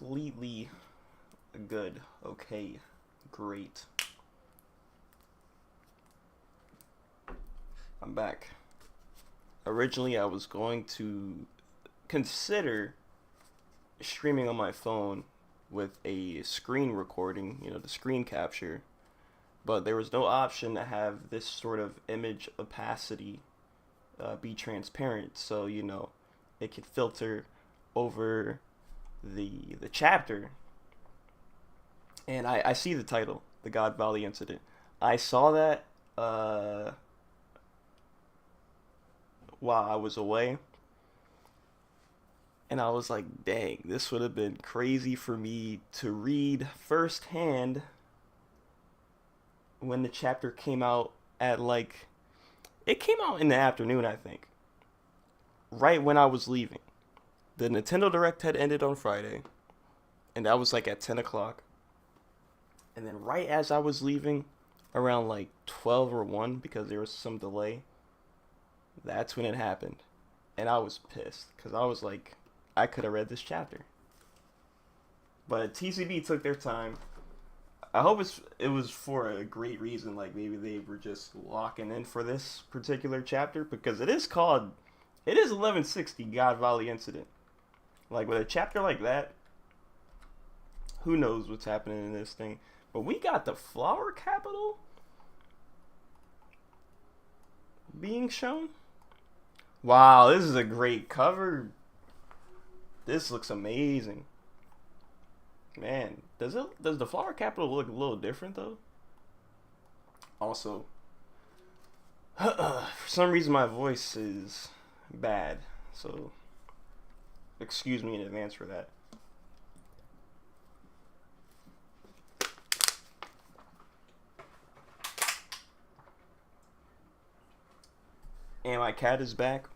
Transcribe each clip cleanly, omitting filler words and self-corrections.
completely good. Okay, great. I'm back. Originally, I was going to consider streaming on my phone with a screen recording, the screen capture, but there was no option to have this sort of image opacity be transparent, so it could filter over the chapter. And I see the title, the God Valley Incident. I saw that while I was away, and I was like, dang, this would have been crazy for me to read firsthand when the chapter came out at it came out in the afternoon, I think, right when I was leaving. The Nintendo Direct had ended on Friday, and that was at 10 o'clock. And then right as I was leaving, around 12 or 1, because there was some delay, that's when it happened. And I was pissed, because I was like, I could have read this chapter. But TCB took their time. I hope it was for a great reason, maybe they were just locking in for this particular chapter, because it is 1160 God Valley Incident. With a chapter like that, who knows what's happening in this thing. But we got the flower capital being shown. Wow, this is a great cover. This looks amazing. Man, does the flower capital look a little different though? Also, for some reason my voice is bad, so excuse me in advance for that. And my cat is back,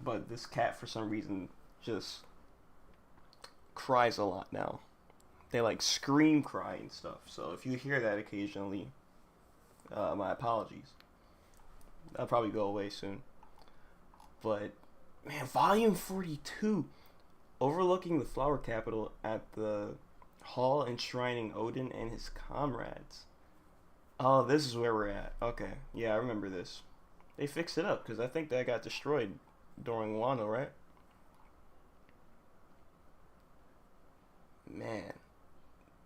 but this cat for some reason just cries a lot now. They scream cry and stuff. So if you hear that occasionally, my apologies. That'll probably go away soon. But man, volume 42, overlooking the flower capital at the hall enshrining Odin and his comrades. Oh, this is where we're at. Okay, yeah, I remember this. They fixed it up because I think that got destroyed during Wano, right? Man,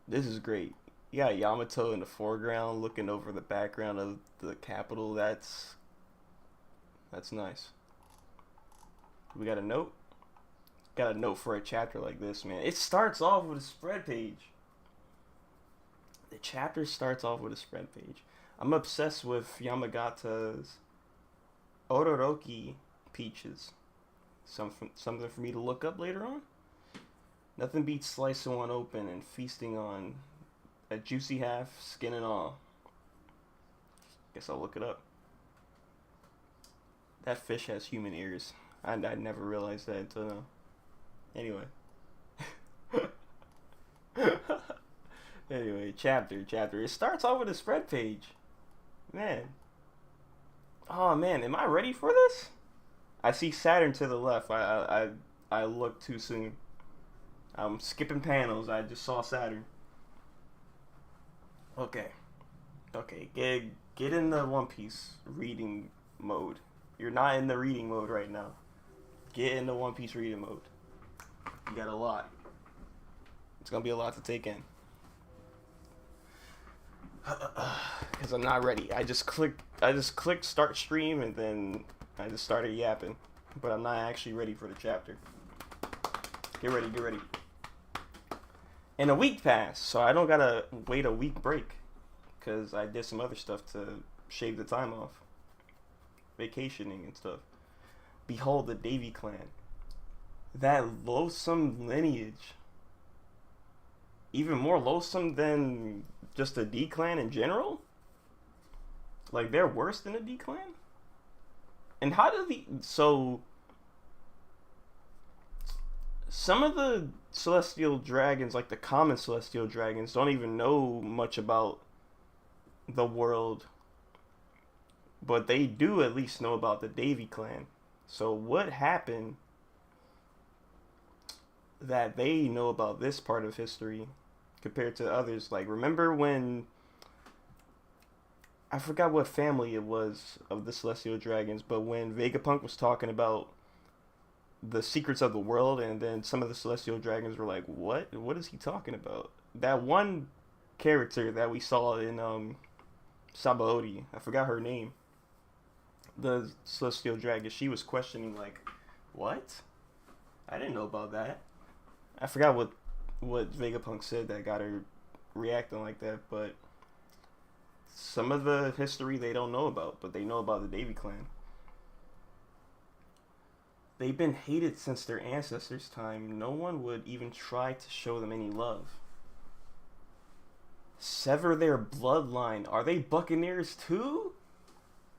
this is great. You got Yamato in the foreground looking over the background of the capital. That's nice. We got a note? Got a note for a chapter like this, man. It starts off with a spread page. The chapter starts off with a spread page. I'm obsessed with Yamagata's Odoroki peaches. Something for me to look up later on. Nothing beats slicing one open and feasting on a juicy half, skin and all. Guess I'll look it up. That fish has human ears. I never realized that until now. Anyway. Anyway, chapter. It starts off with a spread page. Man. Oh man, am I ready for this? I see Saturn to the left. I looked too soon. I'm skipping panels. I just saw Saturn. Okay. Get in the One Piece reading mode. You're not in the reading mode right now. Get in the One Piece reading mode. You got a lot. It's gonna be a lot to take in. Because I'm not ready. I just clicked start stream and then I just started yapping. But I'm not actually ready for the chapter. Get ready. And a week passed, so I don't gotta wait a week break. Because I did some other stuff to shave the time off. Vacationing and stuff. Behold the Davy clan. That loathsome lineage. Even more loathsome than just the D clan in general? They're worse than the D clan? And how do some of the celestial dragons, the common celestial dragons, don't even know much about the world. But they do at least know about the Davy clan. So what happened that they know about this part of history compared to others. Like, remember when I forgot what family it was of the Celestial Dragons, but when Vegapunk was talking about the secrets of the world, and then some of the Celestial Dragons were like, "What? What is he talking about?" That one character that we saw in Sabaody, I forgot her name, the Celestial Dragon. She was questioning like, "What? I didn't know about that." I forgot what Vegapunk said that got her reacting like that, but some of the history they don't know about, but they know about the Davy Clan. They've been hated since their ancestors' time. No one would even try to show them any love. Sever their bloodline. Are they Buccaneers too?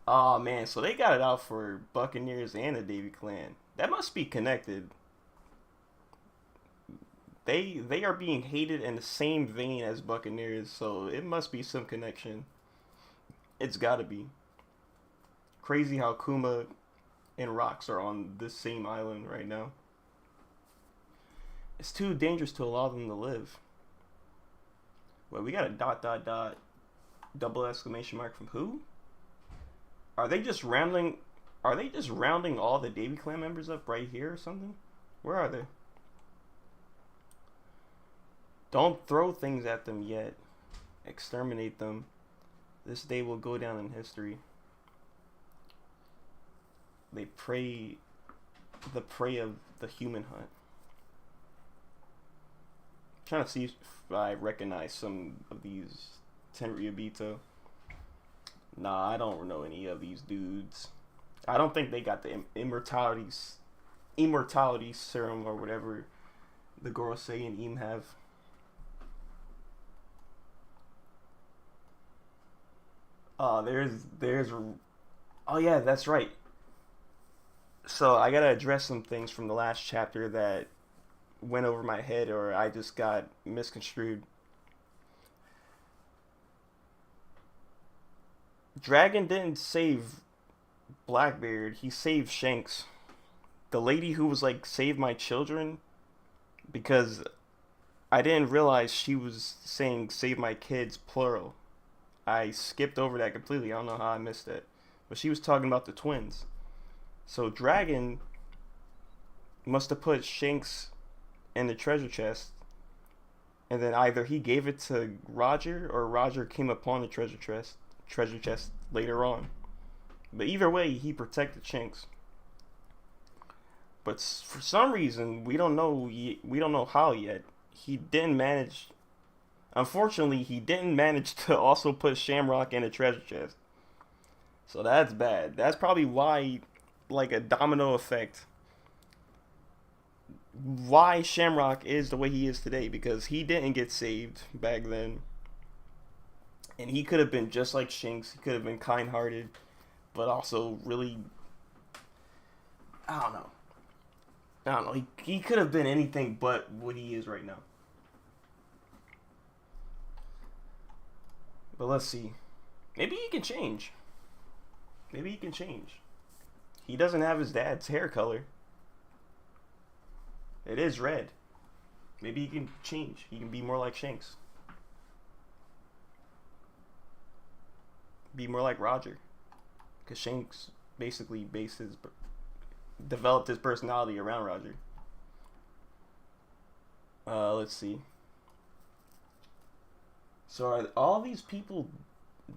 Oh man, so they got it out for Buccaneers and the Davy Clan. That must be connected. They are being hated in the same vein as Buccaneers, so it must be some connection. It's gotta be. Crazy how Kuma and Rocks are on this same island right now. It's too dangerous to allow them to live. Wait, we got a dot dot dot double exclamation mark from who? Are they just rounding? Are they just rounding all the Davy Clan members up right here or something? Where are they? Don't throw things at them yet. Exterminate them. This day will go down in history. They prey the prey of the human hunt. I'm trying to see if I recognize some of these Tenryubito. Nah, I don't know any of these dudes. I don't think they got the immortality serum or whatever the Gorosei and Im have. There's oh yeah, that's right. So I gotta address some things from the last chapter that went over my head or I just got misconstrued. Dragon didn't save Blackbeard, he saved Shanks. The lady who was like, "Save my children," because I didn't realize she was saying "save my kids" plural. I skipped over that completely. I don't know how I missed it. But she was talking about the twins. So Dragon must have put Shanks in the treasure chest, and then either he gave it to Roger or Roger came upon the treasure chest later on. But either way, he protected Shanks. But for some reason, we don't know how yet. He didn't manage. Unfortunately, he didn't manage to also put Shamrock in a treasure chest. So that's bad. That's probably why, like a domino effect, why Shamrock is the way he is today. Because he didn't get saved back then. And he could have been just like Shanks. He could have been kind-hearted, but also really, I don't know. I don't know. He could have been anything but what he is right now. But let's see. Maybe he can change. Maybe he can change. He doesn't have his dad's hair color. It is red. Maybe he can change. He can be more like Shanks. Be more like Roger. Because Shanks basically developed his personality around Roger. Let's see. So are all these people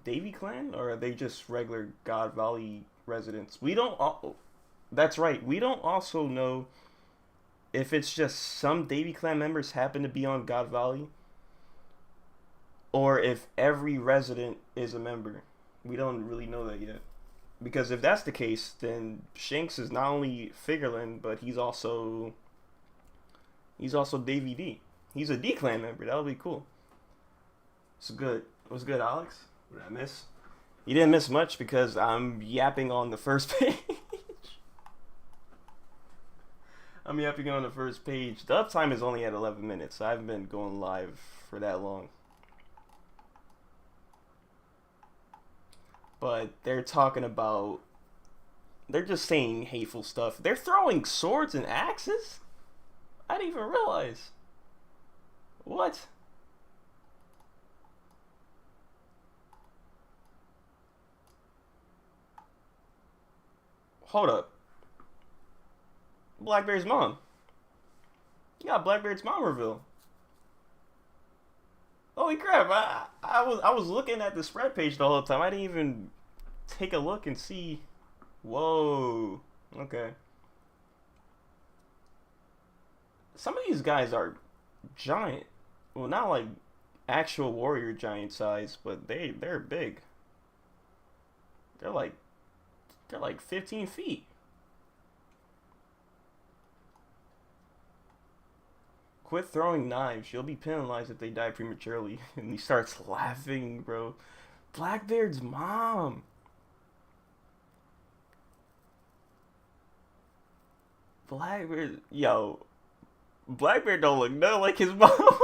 Davy Clan, or are they just regular God Valley residents? We don't. That's right. We don't also know if it's just some Davy Clan members happen to be on God Valley, or if every resident is a member. We don't really know that yet. Because if that's the case, then Shanks is not only Figureland, but he's also Davy D. He's a D Clan member. That would be cool. It's good. What's good, Alex? What did I miss? You didn't miss much because I'm yapping on the first page. I'm yapping on the first page. The uptime is only at 11 minutes. I haven't been going live for that long. But they're talking about... They're just saying hateful stuff. They're throwing swords and axes? I didn't even realize. What? Hold up. Blackbeard's mom. You got Blackbeard's mom reveal. Holy crap! I was looking at the spread page the whole time. I didn't even take a look and see. Whoa. Okay. Some of these guys are giant. Well, not like actual warrior giant size, but they're big. They're like 15 feet. Quit throwing knives. You'll be penalized if they die prematurely. And he starts laughing, bro. Blackbeard's mom. Blackbeard, yo, Blackbeard don't look nothing like his mom.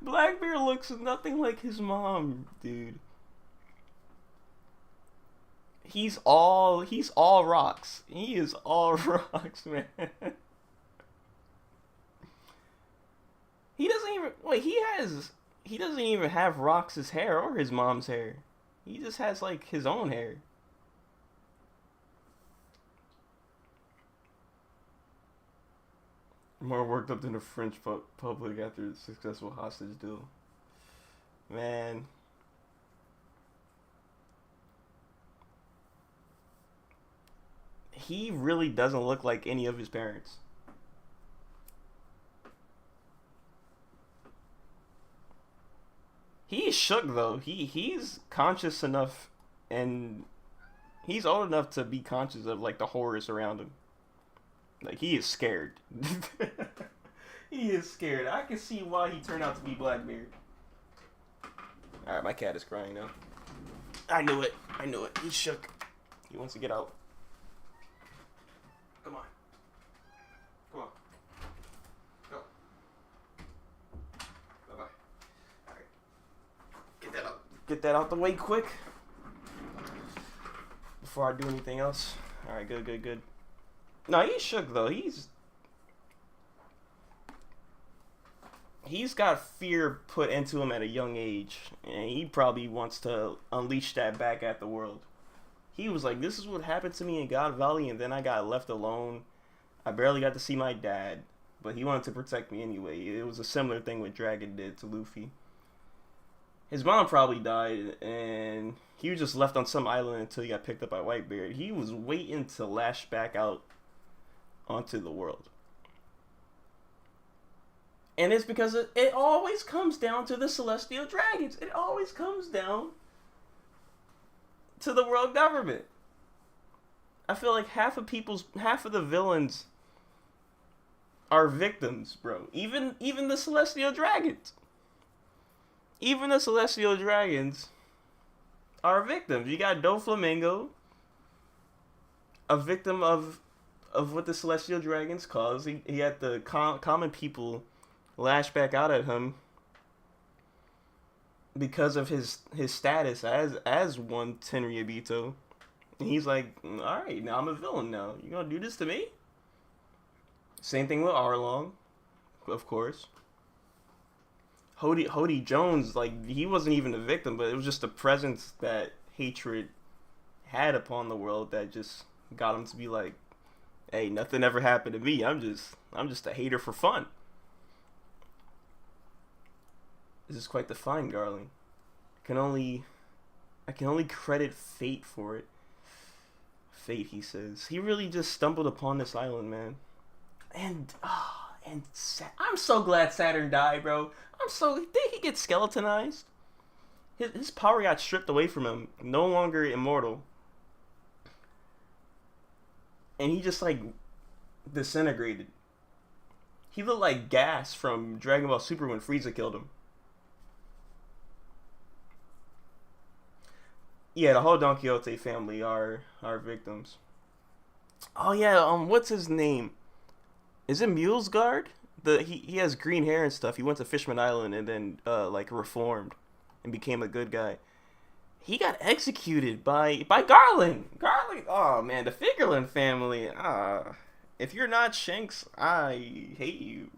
Blackbeard looks nothing like his mom, dude. He's all rocks. He is all rocks, man. He doesn't even wait. He doesn't even have Rox's hair or his mom's hair. He just has like his own hair. More worked up than the French public after the successful hostage deal. Man. He really doesn't look like any of his parents. He's shook though. He's conscious enough, and he's old enough to be conscious of like the horrors around him. Like he is scared. He is scared. I can see why he turned out to be Blackbeard. All right, my cat is crying now. I knew it. He's shook. He wants to get out. Come on. Go. Bye-bye. All right. Get that out the way quick. Before I do anything else. All right, good. No, he's shook though. He's got fear put into him at a young age, and he probably wants to unleash that back at the world. He was like, this is what happened to me in God Valley, and then I got left alone. I barely got to see my dad, but he wanted to protect me anyway. It was a similar thing what Dragon did to Luffy. His mom probably died, and he was just left on some island until he got picked up by Whitebeard. He was waiting to lash back out onto the world. And it's because it always comes down to the Celestial Dragons. It always comes down to the world government. I feel like half of the villains are victims, bro. Even the Celestial Dragons. Even the Celestial Dragons are victims. You got Doflamingo, a victim of what the Celestial Dragons caused. He had the common people lash back out at him because of his status as one Tenryabito. And he's like, alright, now I'm a villain now. You gonna do this to me? Same thing with Arlong, of course. Hody Jones, like, he wasn't even a victim, but it was just the presence that hatred had upon the world that just got him to be like, hey, nothing ever happened to me. I'm just a hater for fun. This is quite the find, Garling. I can only credit fate for it. Fate, he says. He really just stumbled upon this island, man. And I'm so glad Saturn died, bro. Did he get skeletonized? His power got stripped away from him. No longer immortal. And he just, like, disintegrated. He looked like gas from Dragon Ball Super when Frieza killed him. Yeah, the whole Don Quixote family are victims. Oh yeah, what's his name? Is it Mulesguard? He has green hair and stuff. He went to Fishman Island and then like reformed and became a good guy. He got executed by Garland. Oh man, the Figureland family. If you're not Shanks, I hate you.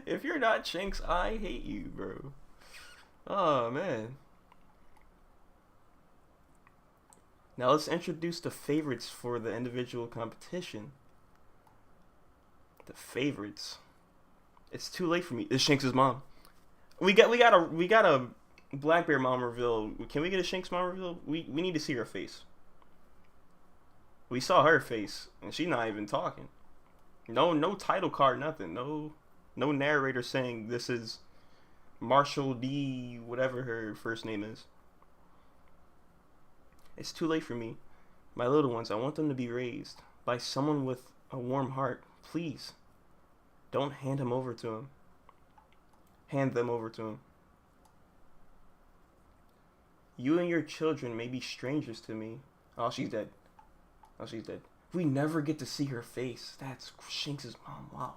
If you're not Shanks, I hate you, bro. Oh man. Now let's introduce the favorites for the individual competition. The favorites. It's too late for me. It's Shanks' mom. We got a Blackbeard mom reveal. Can we get a Shanks mom reveal? We need to see her face. We saw her face, and she's not even talking. No title card, nothing. No narrator saying this is Marshall D, whatever her first name is. It's too late for me. My little ones, I want them to be raised by someone with a warm heart. Please, don't hand him over to him. Hand them over to him. You and your children may be strangers to me. Oh, she's dead. Oh, she's dead. We never get to see her face. That's Shanks' mom. Wow.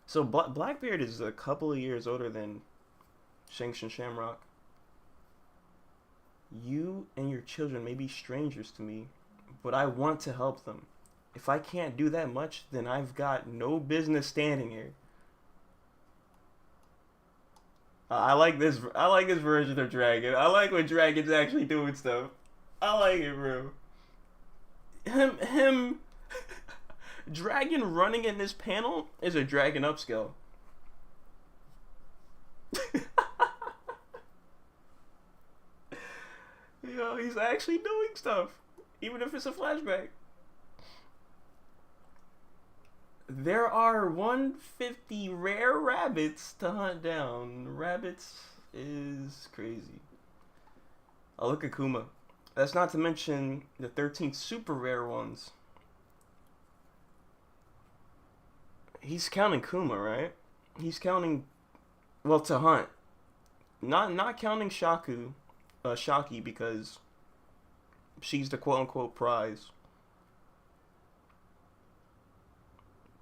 So Blackbeard is a couple of years older than Shanks and Shamrock. You and your children may be strangers to me, but I want to help them. If I can't do that much, then I've got no business standing here. I like this. I like this version of Dragon. I like when Dragon's actually doing stuff. I like it, bro. Him. Dragon running in this panel is a Dragon upscale. Yo, he's actually doing stuff, even if it's a flashback. There are 150 rare rabbits to hunt down. Rabbits is crazy. Oh, look at Kuma. That's not to mention the 13 super rare ones. He's counting Kuma, right? He's counting, well, to hunt. Not counting Shaki, because she's the quote-unquote prize.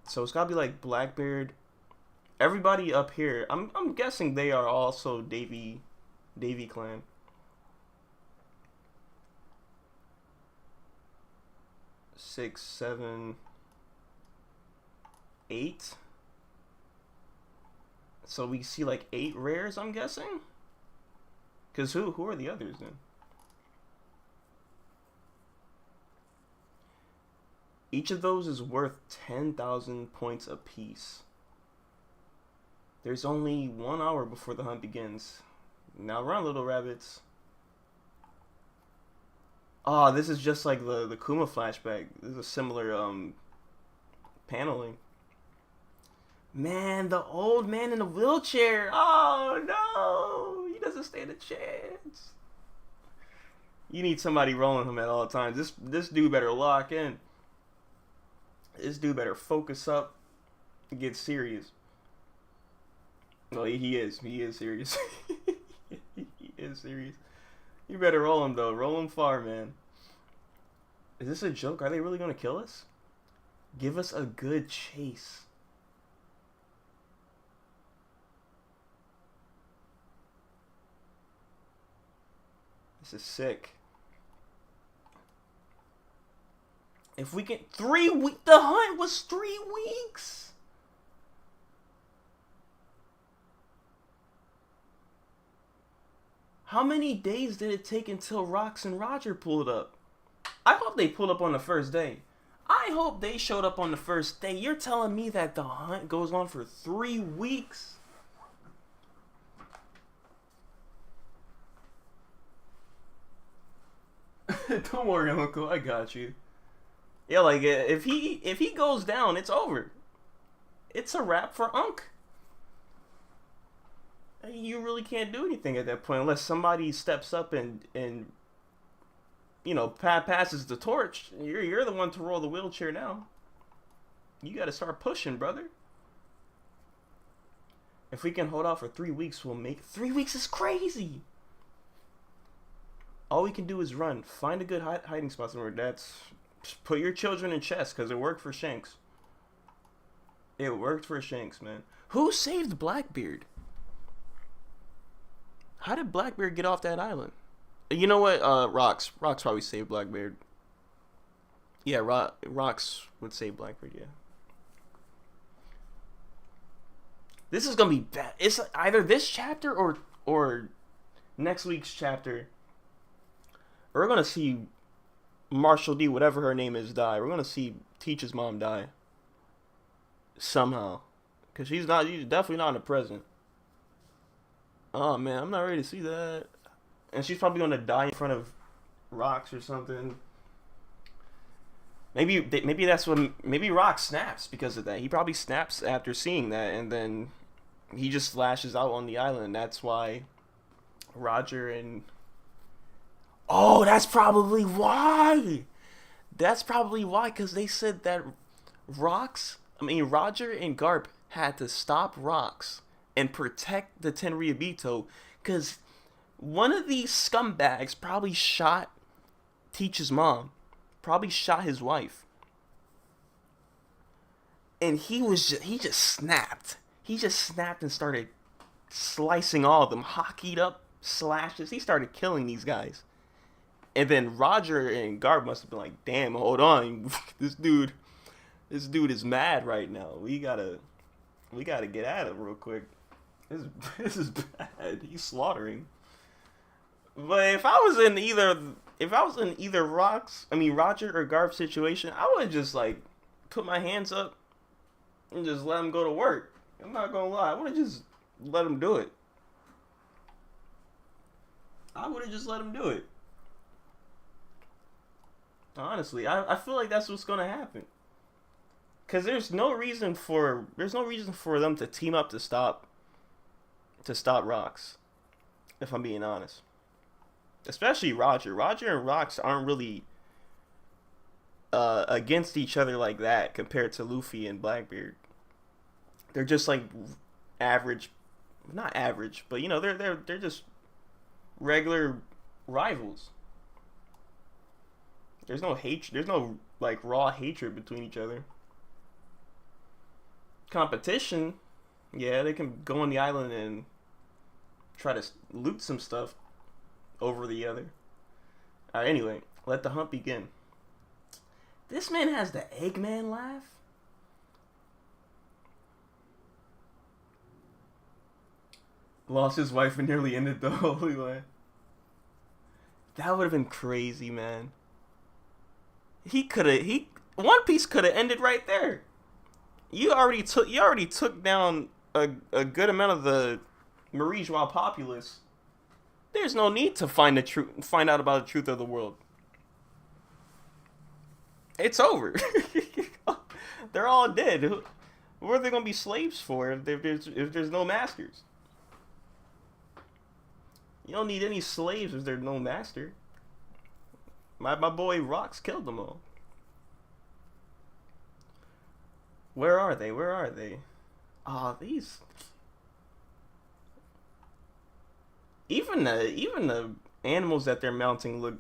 So it's gotta be like Blackbeard. Everybody up here, I'm guessing they are also Davy clan. Six, 7, 8. So we see like 8 rares, I'm guessing. Cause who are the others then? Each of those is worth 10,000 points apiece. There's only 1 hour before the hunt begins. Now run, little rabbits. Oh, this is just like the Kuma flashback. This is a similar paneling. Man, the old man in the wheelchair. Oh no, he doesn't stand a chance. You need somebody rolling him at all times. This dude better lock in. This dude better focus up and get serious. Well, he is. He is serious. He is serious. You better roll him, though. Roll him far, man. Is this a joke? Are they really going to kill us? Give us a good chase. This is sick. If we get 3 weeks, the hunt was 3 weeks. How many days did it take until Rox and Roger pulled up? I hope they pulled up on the first day. I hope they showed up on the first day. You're telling me that the hunt goes on for 3 weeks? Don't worry, Uncle. I got you. Yeah, like if he goes down, it's over. It's a wrap for Unk. You really can't do anything at that point unless somebody steps up and you know, passes the torch. You're the one to roll the wheelchair now. You got to start pushing, brother. If we can hold out for 3 weeks, we'll make 3 weeks is crazy. All we can do is run. Find a good hiding spot somewhere. That's put your children in chess because it worked for Shanks. It worked for Shanks, man. Who saved Blackbeard? How did Blackbeard get off that island? You know what? Rocks probably saved Blackbeard. Yeah, Rocks would save Blackbeard. Yeah. This is gonna be bad. It's either this chapter or next week's chapter. We're gonna see Marshall D, whatever her name is, die. We're gonna see Teach's mom die somehow, cause she's not. She's definitely not in the present. Oh man, I'm not ready to see that. And she's probably gonna die in front of Rocks or something. Maybe that's when maybe Rock snaps because of that. He probably snaps after seeing that, and then he just lashes out on the island. That's why Roger and oh, that's probably why. That's probably why, because they said that Roger and Garp had to stop Rocks and protect the Tenryubito, because one of these scumbags probably shot Teach's mom, probably shot his wife, and he just snapped. He just snapped and started slicing all of them, hockeyed up slashes. He started killing these guys. And then Roger and Garb must have been like, "Damn, hold on, this dude is mad right now. We gotta get at him real quick. This, this is bad. He's slaughtering." But if I was in either Roger or Garb situation, I would just like put my hands up and just let him go to work. I'm not gonna lie, I would have just let him do it. I would have just let him do it. Honestly, I feel like that's what's gonna happen. Cause there's no reason for them to team up to stop Rocks. If I'm being honest, especially Roger. Roger and Rocks aren't really against each other like that compared to Luffy and Blackbeard. They're just like average, not average, but you know they're just regular rivals. There's no hatred. There's no like raw hatred between each other. Competition, yeah, they can go on the island and try to loot some stuff over the other. Alright, anyway, let the hunt begin. This man has the Eggman laugh? Lost his wife and nearly ended the Holy Land. That would have been crazy, man. One Piece could have ended right there. You already took down a good amount of the Marie Joie populace. There's no need to find out about the truth of the world. It's over. They're all dead. What are they gonna be slaves for if there's no masters? You don't need any slaves if there's no master. My boy Rocks killed them all. Where are they? Where are they? Ah, these. Even the animals that they're mounting look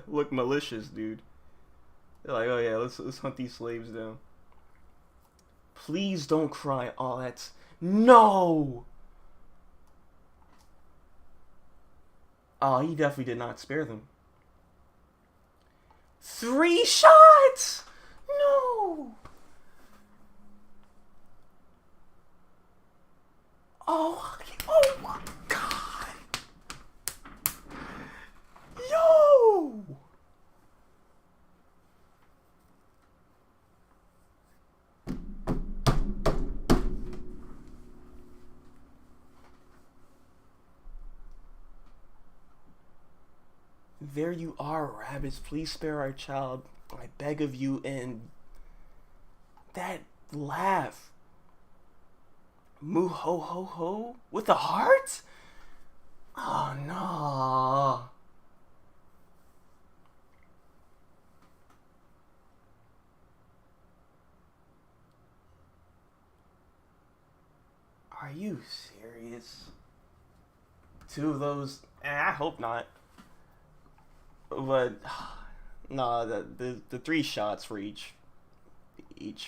look malicious, dude. They're like, oh yeah, let's hunt these slaves down. Please don't cry. Oh, that's no. Oh, he definitely did not spare them. 3 shots! No! Oh my god! Yo! There you are, rabbits. Please spare our child. I beg of you. And that laugh. Moo ho ho ho? With a heart? Oh no. Are you serious? 2 of those? I hope not. But nah, the 3 shots for each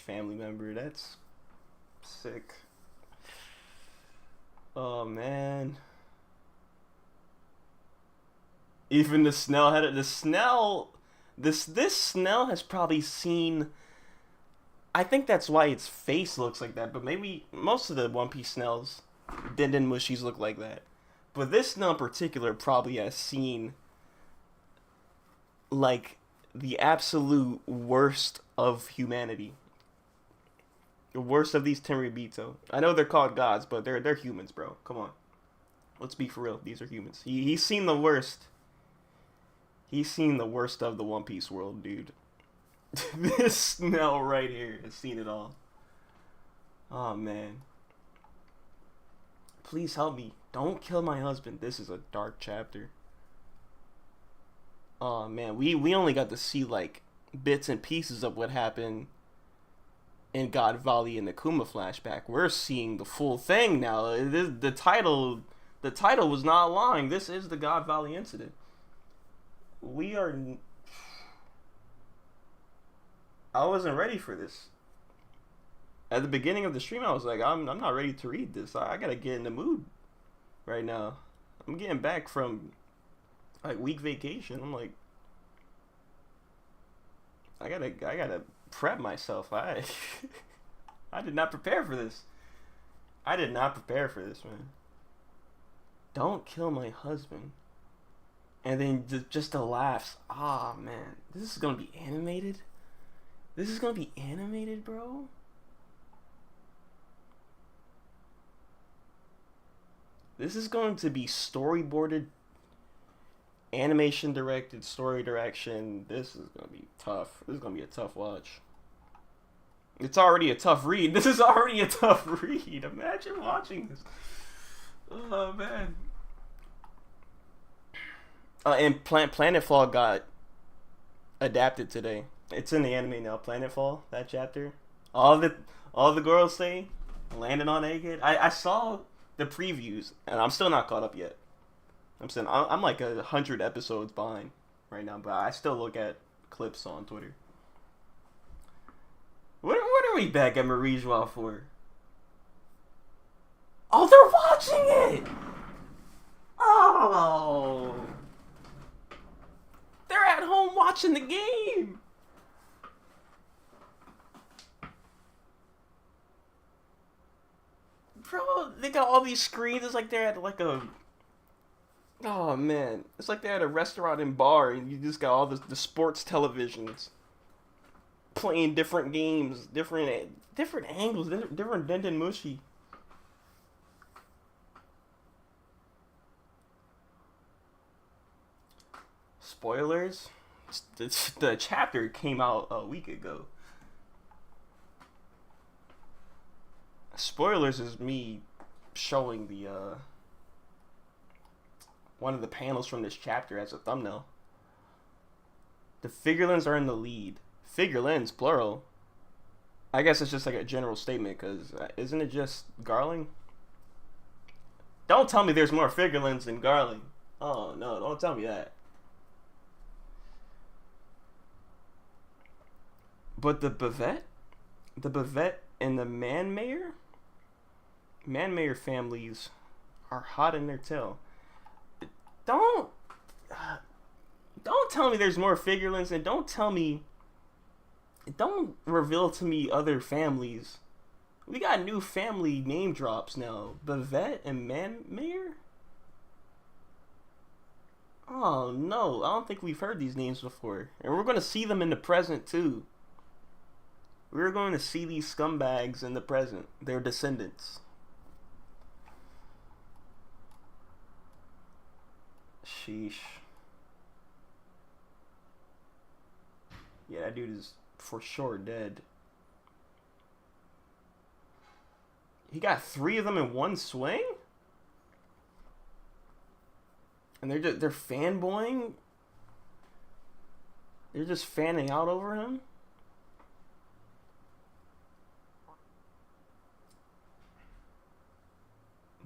family member. That's sick. Oh man. Even the Snell had it. The Snell, this Snell has probably seen. I think that's why its face looks like that. But maybe most of the One Piece Snells, Denden Mushies look like that. But this Snell in particular probably has seen like the absolute worst of humanity. The worst of these Tenryubito. I know they're called gods, but they're humans, bro. Come on. Let's be for real. These are humans. He's seen the worst. He's seen the worst of the One Piece world, dude. This Snell right here has seen it all. Oh, man. Please help me. Don't kill my husband. This is a dark chapter. Oh, man. We only got to see, like, bits and pieces of what happened in God Valley and the Kuma flashback. We're seeing the full thing now. The title was not lying. This is the God Valley incident. We are. I wasn't ready for this. At the beginning of the stream, I was like, I'm not ready to read this. I gotta get in the mood right now. I'm getting back from like week vacation. I'm like, I gotta prep myself. I did not prepare for this. I did not prepare for this, man. Don't kill my husband. And then just the laughs. Ah, man. This is gonna be animated? This is gonna be animated, bro? This is going to be storyboarded, animation directed, story direction. This is gonna be tough. This is gonna be a tough watch. It's already a tough read. This is already a tough read. Imagine watching this. Oh, man. And Planetfall got adapted today. It's in the anime now. Planetfall, that chapter. All the girls say landing on Egghead. I saw the previews, and I'm still not caught up yet. I'm like 100 episodes behind right now, but I still look at clips on Twitter. What are we back at Marijois for? Oh, they're watching it! Oh! They're at home watching the game! Bro, they got all these screens. It's like they're at like a... Oh, man. It's like they're at a restaurant and bar, and you just got all the sports televisions playing different games, different angles, different Denden Mushi. Spoilers? The chapter came out a week ago. Spoilers is me showing the one of the panels from this chapter as a thumbnail. The figurines are in the lead. Figurines, plural. I guess it's just like a general statement, because isn't it just Garling? Don't tell me there's more figurines than Garling. Oh, no, don't tell me that. But the Bavette and the Man-Mayor families are hot in their tail. Don't tell me there's more figurines, and don't reveal to me other families. We got new family name drops now. Bavette and Man-Mayor? Oh no, I don't think we've heard these names before. And we're going to see them in the present too. We're going to see these scumbags in the present. Their descendants. Sheesh. Yeah, that dude is for sure dead. He got 3 of them in one swing? And they're fanboying? They're just fanning out over him?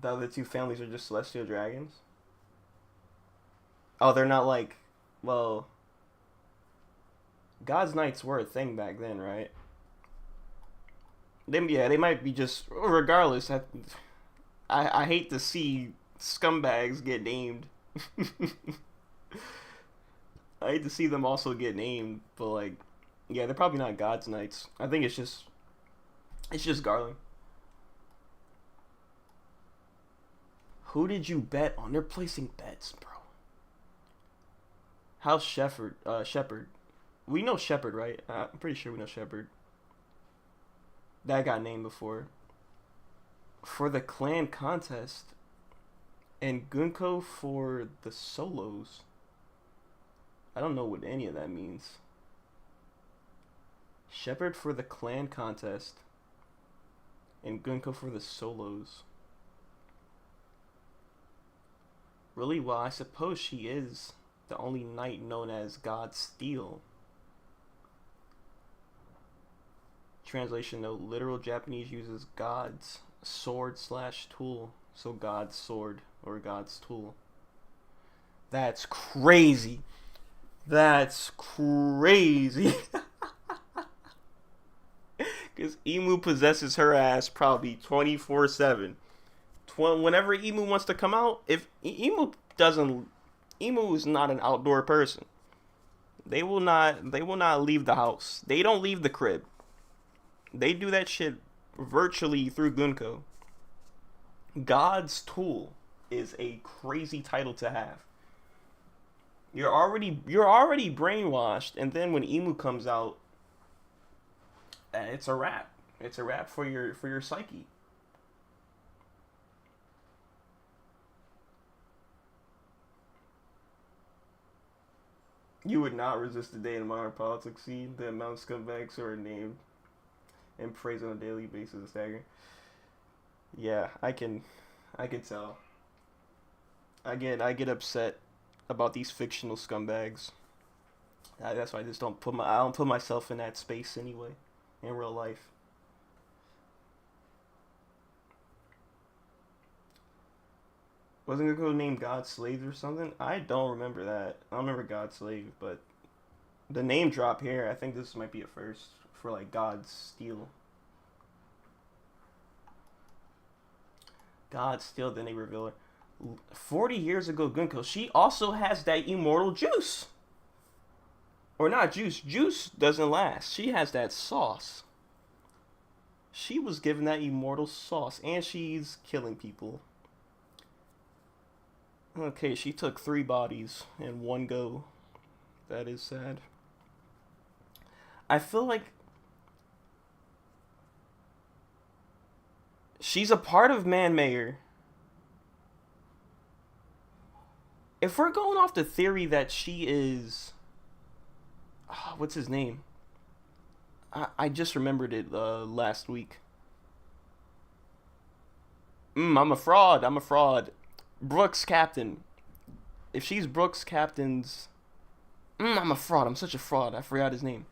The other 2 families are just celestial dragons? Oh, they're not like... Well... God's Knights were a thing back then, right? They might be just... Regardless, I hate to see scumbags get named. I hate to see them also get named, but like, yeah, they're probably not God's Knights. I think it's just Garland. Who did you bet on? They're placing bets, bro. How's Shepard? Shepard. We know Shepard, right? I'm pretty sure we know Shepard. That got named before. For the clan contest, and Gunko for the solos. I don't know what any of that means. Shepard for the clan contest, and Gunko for the solos. Really? Well, I suppose she is the only knight known as God Steel. Translation note: literal Japanese uses God's sword slash tool, so God's sword or God's tool. That's crazy. That's crazy. Because Emu possesses her ass probably 24/7. Whenever Emu wants to come out, if Emu doesn't, Emu is not an outdoor person. They will not leave the house. They don't leave the crib. They do that shit virtually through Gunko. God's tool is a crazy title to have. You're already brainwashed, and then when Emu comes out, it's a wrap. It's a wrap for your psyche. You would not resist a day in modern politics. See the amount of scumbags who are named and praised on a daily basis is staggering. Yeah, I can tell. I get upset about these fictional scumbags. That's why I just I don't put myself in that space anyway, in real life. Wasn't it going to name God Slave or something? I don't remember that. I don't remember God Slave, but the name drop here, I think this might be a first for like God Steel. God Steel, then they reveal her. 40 years ago, Gunko, she also has that immortal juice. Or not juice. Juice doesn't last. She has that sauce. She was given that immortal sauce, and she's killing people. Okay, she took 3 bodies in one go. That is sad. I feel like she's a part of Man Mayor. If we're going off the theory that she is... what's his name? I just remembered it last week. I'm a fraud. I'm a fraud. Brooks Captain. If she's Brooks Captain's... I'm a fraud. I'm such a fraud. I forgot his name.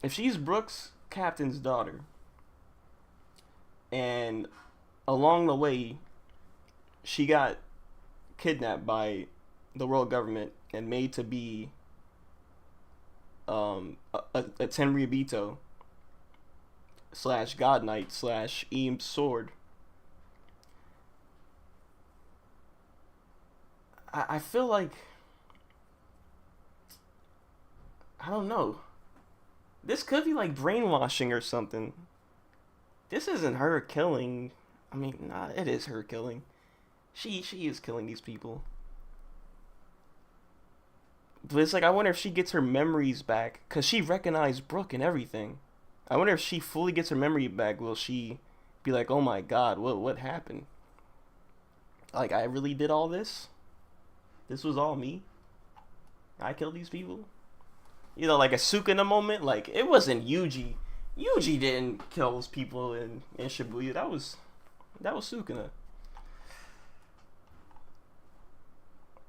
If she's Brooks Captain's daughter, and along the way, she got kidnapped by the world government and made to be a Tenryubito / God Knight / Eames Sword. I feel like, I don't know. This could be like brainwashing or something. This isn't her killing. I mean, nah, it is her killing. She is killing these people. But it's like, I wonder if she gets her memories back, because she recognized Brooke and everything. I wonder if she fully gets her memory back, will she be like, oh my god, what happened? Like, I really did all this? This was all me? I killed these people? You know, like a Sukuna moment? Like, it wasn't Yuji. Yuji didn't kill those people in Shibuya. That was Sukuna.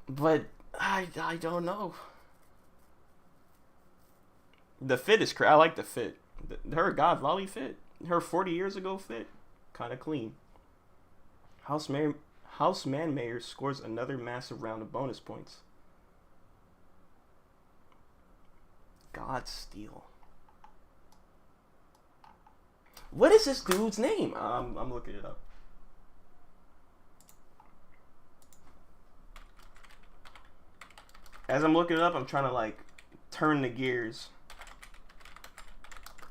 But I don't know. The fit is I like the fit. Her God Lolly fit. Her 40 years ago fit. Kind of clean. House Man Mayor scores another massive round of bonus points. God Steel. What is this dude's name? I'm looking it up. As I'm looking it up, I'm trying to like turn the gears.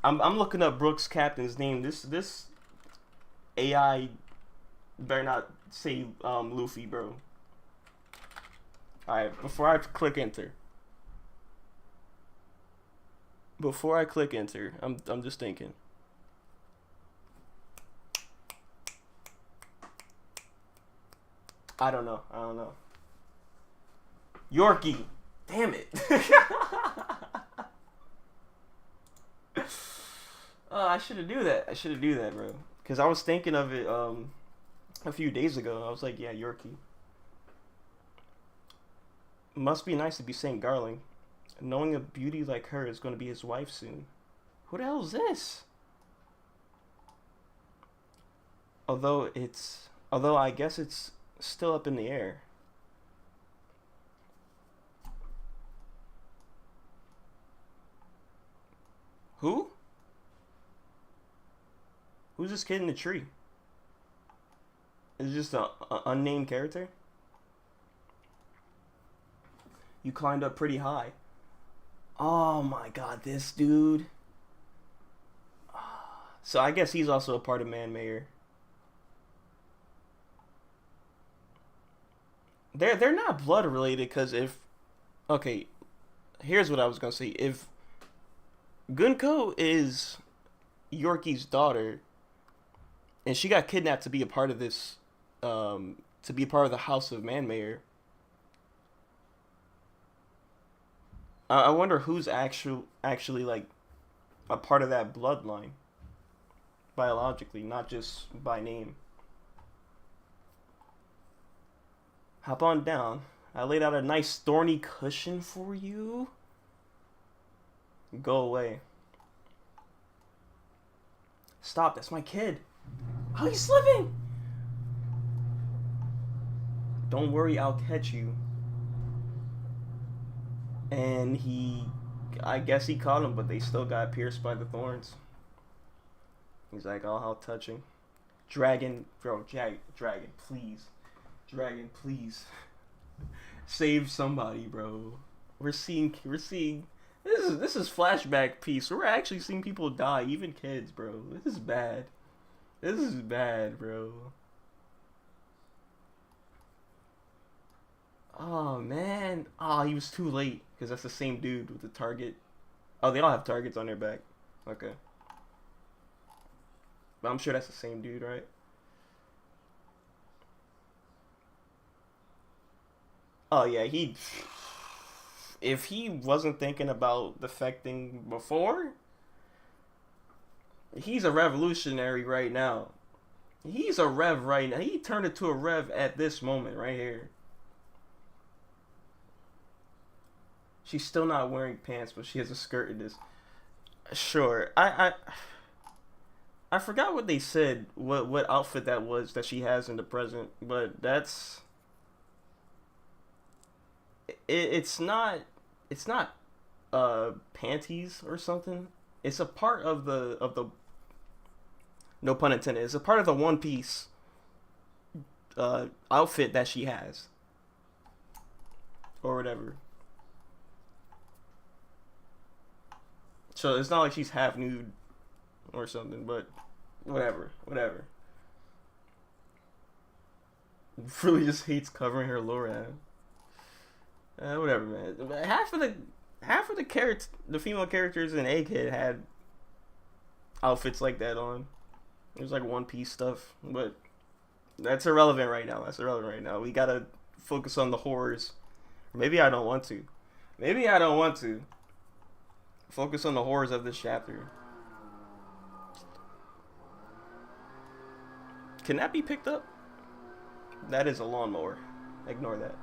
I'm looking up Brooks Captain's name. This AI better not say Luffy, bro. All right, before I click enter. Before I click enter, I'm just thinking. I don't know. Yorkie. Damn it. I should have do that, bro. Cause I was thinking of it a few days ago. I was like, yeah, Yorkie. Must be nice to be Saint Garling. Knowing a beauty like her is going to be his wife soon. Who the hell is this? Although I guess it's still up in the air. Who? Who's this kid in the tree? Is it just a unnamed character? You climbed up pretty high. Oh my god, this dude. So I guess he's also a part of Man Mayor. They're not blood related because if okay, here's what I was gonna say. If Gunko is Yorkie's daughter, and she got kidnapped to be a part of this, to be a part of the House of Man Mayor. I wonder who's actually like a part of that bloodline, biologically, not just by name. Hop on down. I laid out a nice thorny cushion for you. Go away. Stop, that's my kid. Oh, he's slipping! Don't worry, I'll catch you. And I guess he caught him, but they still got pierced by the thorns. He's like, oh, how touching. Dragon, bro, dragon, please. Dragon, please. Save somebody, bro. We're seeing this is flashback piece. We're actually seeing people die, even kids, bro. This is bad. This is bad, bro. Oh man. Oh, he was too late because that's the same dude with the target. Oh, they all have targets on their back. Okay. But I'm sure that's the same dude, right? Oh yeah, if he wasn't thinking about defecting before, he's a revolutionary right now. He's a rev right now. He turned into a rev at this moment right here. She's still not wearing pants, but she has a skirt in this. Sure. I forgot what they said, what outfit that was that she has in the present, but it's not panties or something. It's a part of the no pun intended. It's a part of the One Piece outfit that she has or whatever. So it's not like she's half nude or something, but whatever. Really just hates covering her lower half. Whatever, man. Half of the female characters in Egghead had outfits like that on. It was like One Piece stuff, but that's irrelevant right now. We gotta focus on the horrors. Maybe I don't want to. Focus on the horrors of this chapter. Can that be picked up? That is a lawnmower. Ignore that.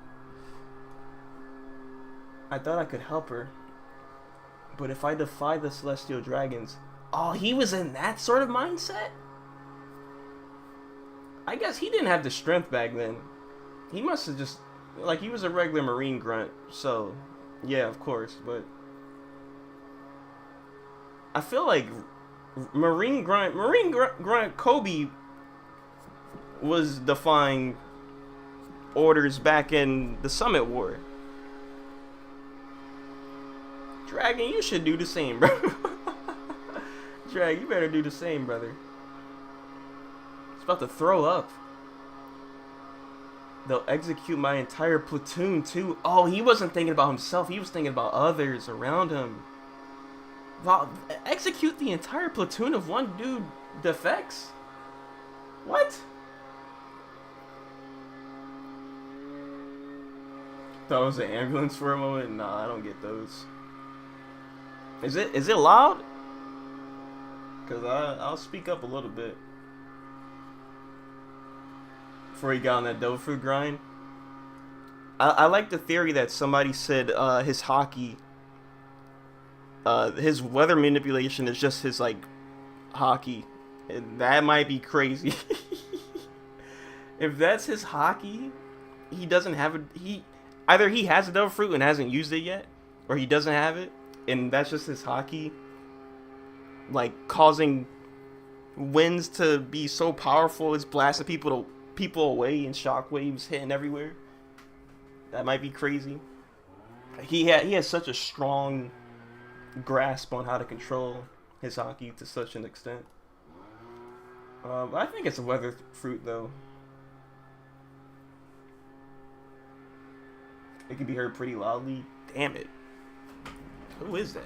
I thought I could help her. But if I defy the celestial dragons... Oh, he was in that sort of mindset? I guess he didn't have the strength back then. He must have just... Like, he was a regular marine grunt. So, yeah, of course. But... I feel like Marine Grunt Kobe was defying orders back in the Summit War. Dragon, you should do the same, bro. Drag, you better do the same, brother. It's about to throw up. They'll execute my entire platoon, too. Oh, he wasn't thinking about himself. He was thinking about others around him. Execute the entire platoon of one dude defects? What? Thought it was an ambulance for a moment? Nah, I don't get those. Is it loud? Because I'll speak up a little bit. Before he got on that devil fruit grind. I like the theory that somebody said his hockey, his weather manipulation is just his, like, hockey. And that might be crazy. If that's his hockey, he doesn't have it. Either he has a devil fruit and hasn't used it yet, or he doesn't have it, and that's just his hockey, like, causing winds to be so powerful it's blasting people away and shockwaves hitting everywhere. That might be crazy. He has such a strong grasp on how to control his hockey to such an extent. I think it's a weather fruit, though. It can be heard pretty loudly. Damn it. Who is that?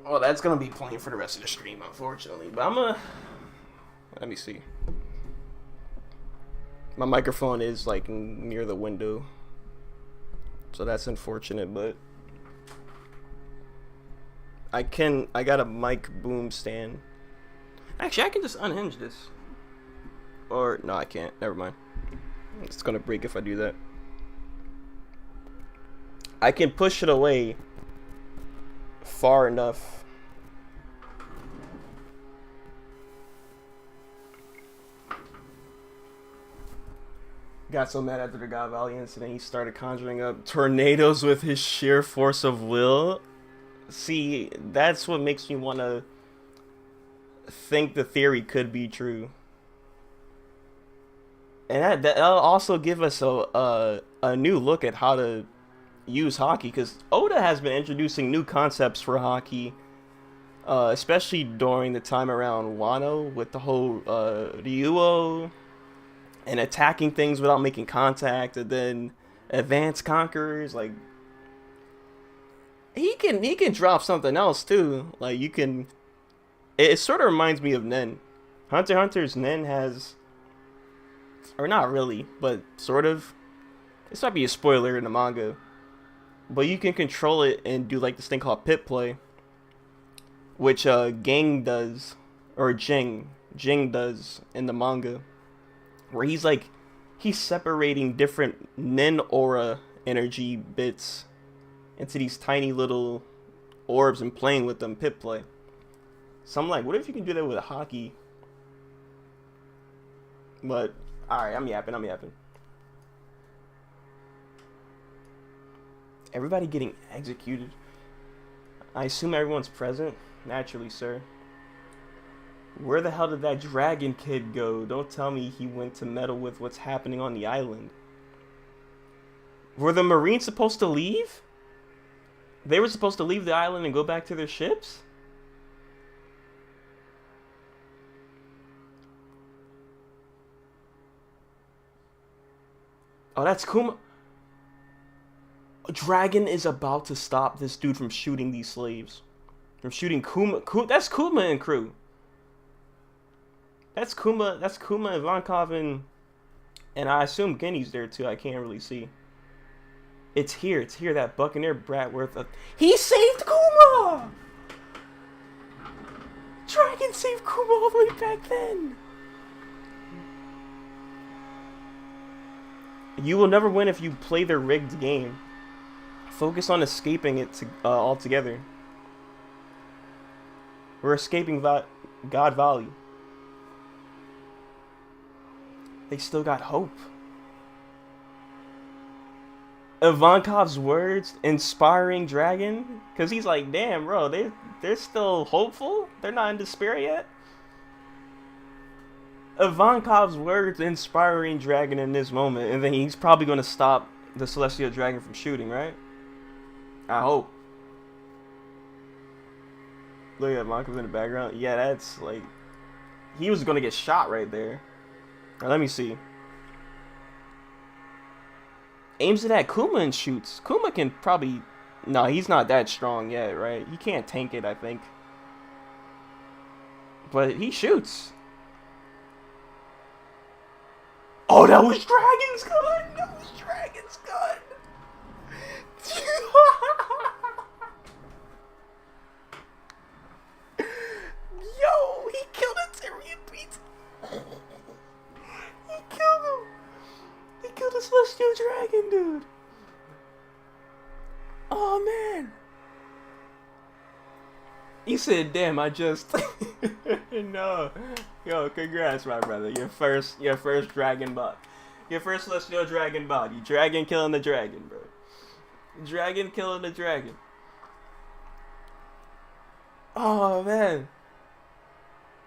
Well, that's gonna be playing for the rest of the stream, unfortunately. But let me see. My microphone is, like, near the window, so that's unfortunate, but I got a mic boom stand. Actually, I can just unhinge this. Or, no, I can't. Never mind. It's gonna break if I do that. I can push it away far enough. Got so mad after the God Valley incident, he started conjuring up tornadoes with his sheer force of will. See, that's what makes me want to think the theory could be true. And that'll also give us a new look at how to use hockey, because Oda has been introducing new concepts for hockey, especially during the time around Wano with the whole Ryuo and attacking things without making contact, and then advanced conquerors. Like, he can drop something else too. Like, you can. It sort of reminds me of Nen. Hunter x Hunter's Nen has, or not really, but sort of. This might be a spoiler in the manga, but you can control it and do, like, this thing called pit play, which Gang does, or Jing does in the manga, where he's separating different Nen aura energy bits into these tiny little orbs and playing with them, pit play. So I'm like, what if you can do that with a hockey? But alright, I'm yapping. Everybody getting executed. I assume everyone's present? Naturally, sir. Where the hell did that dragon kid go? Don't tell me he went to meddle with what's happening on the island. Were the Marines supposed to leave? They were supposed to leave the island and go back to their ships? Oh, that's Kuma. Dragon is about to stop this dude from shooting these slaves. From shooting Kuma. That's Kuma and crew. That's Kuma and Ivankov and I assume Genny's there too. I can't really see. It's here, that Buccaneer brat worth of. He saved Kuma! Dragon saved Kuma all the way back then. You will never win if you play their rigged game. Focus on escaping it altogether. We're escaping God Valley. They still got hope. Ivankov's words inspiring Dragon, because he's like, damn, bro, they're still hopeful. They're not in despair yet. Ivankov's words inspiring Dragon in this moment, and then he's probably going to stop the Celestial Dragon from shooting, right? I hope. Look at Ivankov in the background. Yeah, that's like... He was going to get shot right there. Right, let me see. Aims it at Kuma and shoots. Kuma can probably... No, he's not that strong yet, right? He can't tank it, I think. But he shoots. Oh, that was Dragon's gun! That was Dragon's gun! Yo, he killed a Tyrian pizza. He killed him. He killed a Celestial Dragon, dude. Oh, man. He said, damn, I just... No. Yo, congrats, my brother. Your first dragon bot. Your first Celestial Dragon body. Dragon killing the dragon, bro. Dragon killing the dragon. Oh, man.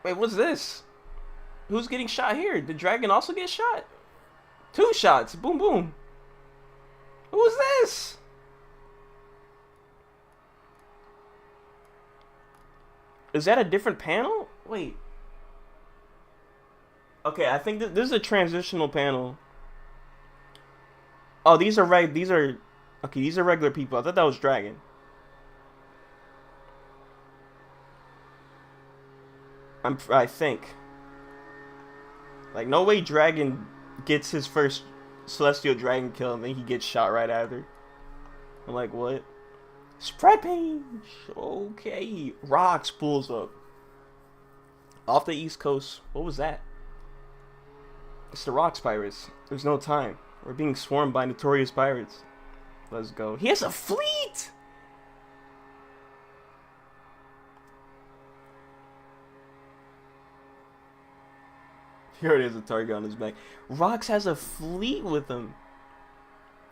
Wait, what's this? Who's getting shot here? Did Dragon also get shot? 2 shots. Boom, boom. Who's this? Is that a different panel? Wait. Okay, I think this is a transitional panel. Oh, these are right. These are okay. These are regular people. I thought that was Dragon. I think. Like, no way Dragon gets his first Celestial Dragon kill and then he gets shot right after. I'm like, what? Spread page. Okay. Rocks pulls up. Off the East Coast. What was that? It's the Rocks Pirates. There's no time. We're being swarmed by notorious pirates. Let's go. He has a fleet! Here it is, a target on his back. Rocks has a fleet with him.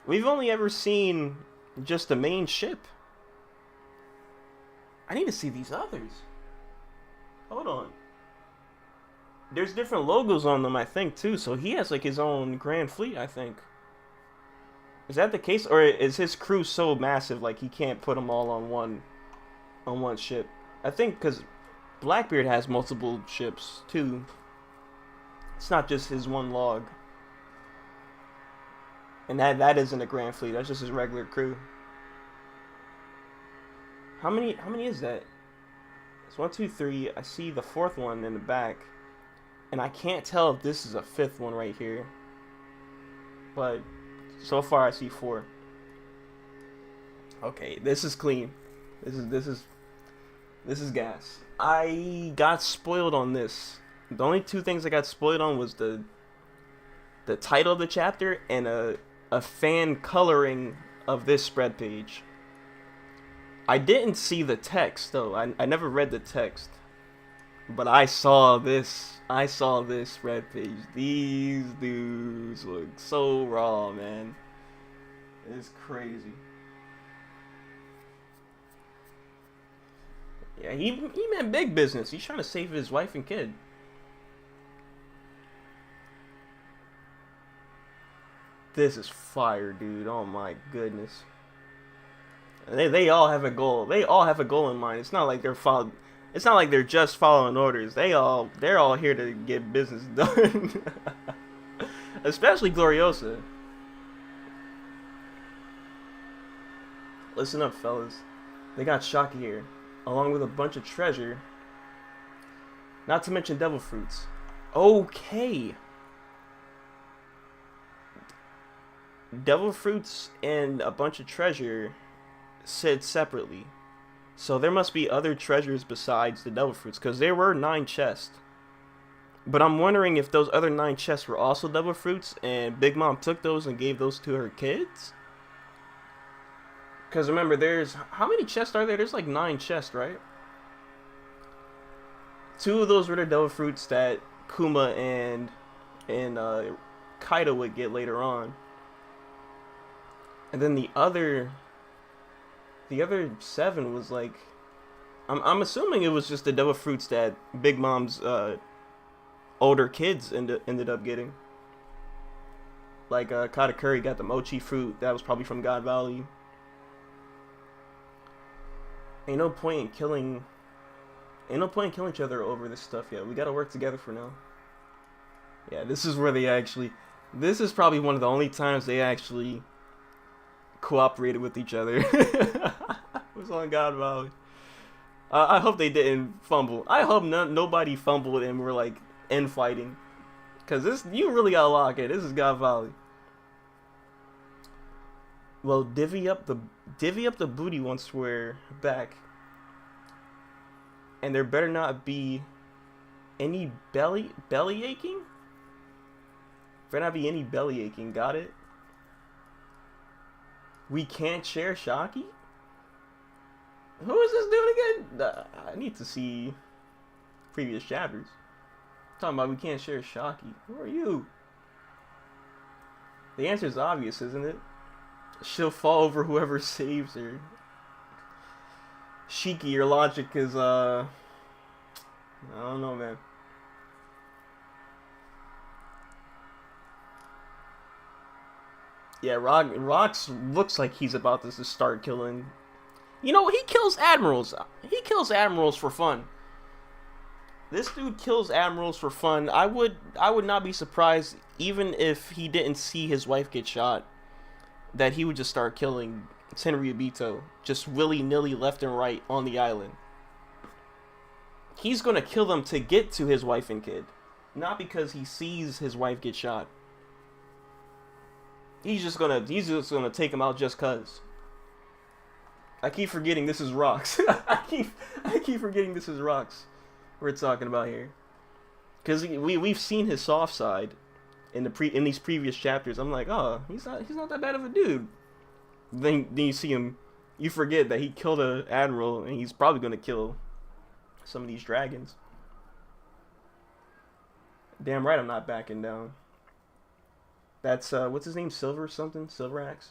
We've only ever seen just the main ship. I need to see these others. Hold on. There's different logos on them, I think, too. So he has like his own grand fleet, I think. Is that the case, or is his crew so massive like he can't put them all on one ship? I think because Blackbeard has multiple ships too. It's not just his one log. And that isn't a grand fleet. That's just his regular crew. How many is that? It's 1, 2, 3. I see the 4th one in the back. And I can't tell if this is a 5th one right here. But so far I see 4. Okay, this is clean. This is gas. I got spoiled on this. The only 2 things I got spoiled on was the title of the chapter and a fan coloring of this spread page. I didn't see the text though. I never read the text. But I saw this spread page. These dudes look so raw, man. It's crazy. Yeah, he meant big business. He's trying to save his wife and kid. This is fire, dude. Oh my goodness. They all have a goal. They all have a goal in mind. It's not like they're just following orders. They're all here to get business done. Especially Gloriosa. Listen up, fellas. They got Shaka here, along with a bunch of treasure. Not to mention devil fruits. Okay. Devil fruits and a bunch of treasure said separately. So there must be other treasures besides the devil fruits, because there were 9 chests. But I'm wondering if those other 9 chests were also devil fruits and Big Mom took those and gave those to her kids? Because remember, how many chests are there? There's like 9 chests, right? 2 of those were the devil fruits that Kuma and Kaido would get later on. And then the other 7 was like, I'm assuming it was just the devil fruits that Big Mom's older kids ended up getting. Like Katakuri got the mochi fruit that was probably from God Valley. Ain't no point in killing. Ain't no point in killing each other over this stuff yet. We gotta work together for now. Yeah, this is where they actually. This is probably one of the only times they actually cooperated with each other. It was on God Valley. I hope they didn't fumble. I hope nobody fumbled and were like infighting. Cause this, you really gotta lock it. This is God Valley. Well, divvy up the booty once we're back. And there better not be any belly aching. Better not be any belly aching. Got it? We can't share Shocky? Who is this dude again? I need to see previous chapters. Talking about we can't share Shocky. Who are you? The answer is obvious, isn't it? She'll fall over whoever saves her. Shiki, your logic is I don't know, man. Yeah, Rox looks like he's about to start killing. You know, he kills admirals. He kills admirals for fun. This dude kills admirals for fun. I would not be surprised, even if he didn't see his wife get shot, that he would just start killing Tenryubito, just willy-nilly left and right on the island. He's gonna kill them to get to his wife and kid, not because he sees his wife get shot. He's just gonna take him out just cause. I keep forgetting this is Rocks. I keep forgetting this is Rocks we're talking about here, because we've seen his soft side in these previous chapters. I'm like, oh, he's not that bad of a dude. Then you see him, you forget that he killed an admiral, and he's probably gonna kill some of these dragons. Damn right, I'm not backing down. That's what's his name? Silver something? Silver Axe?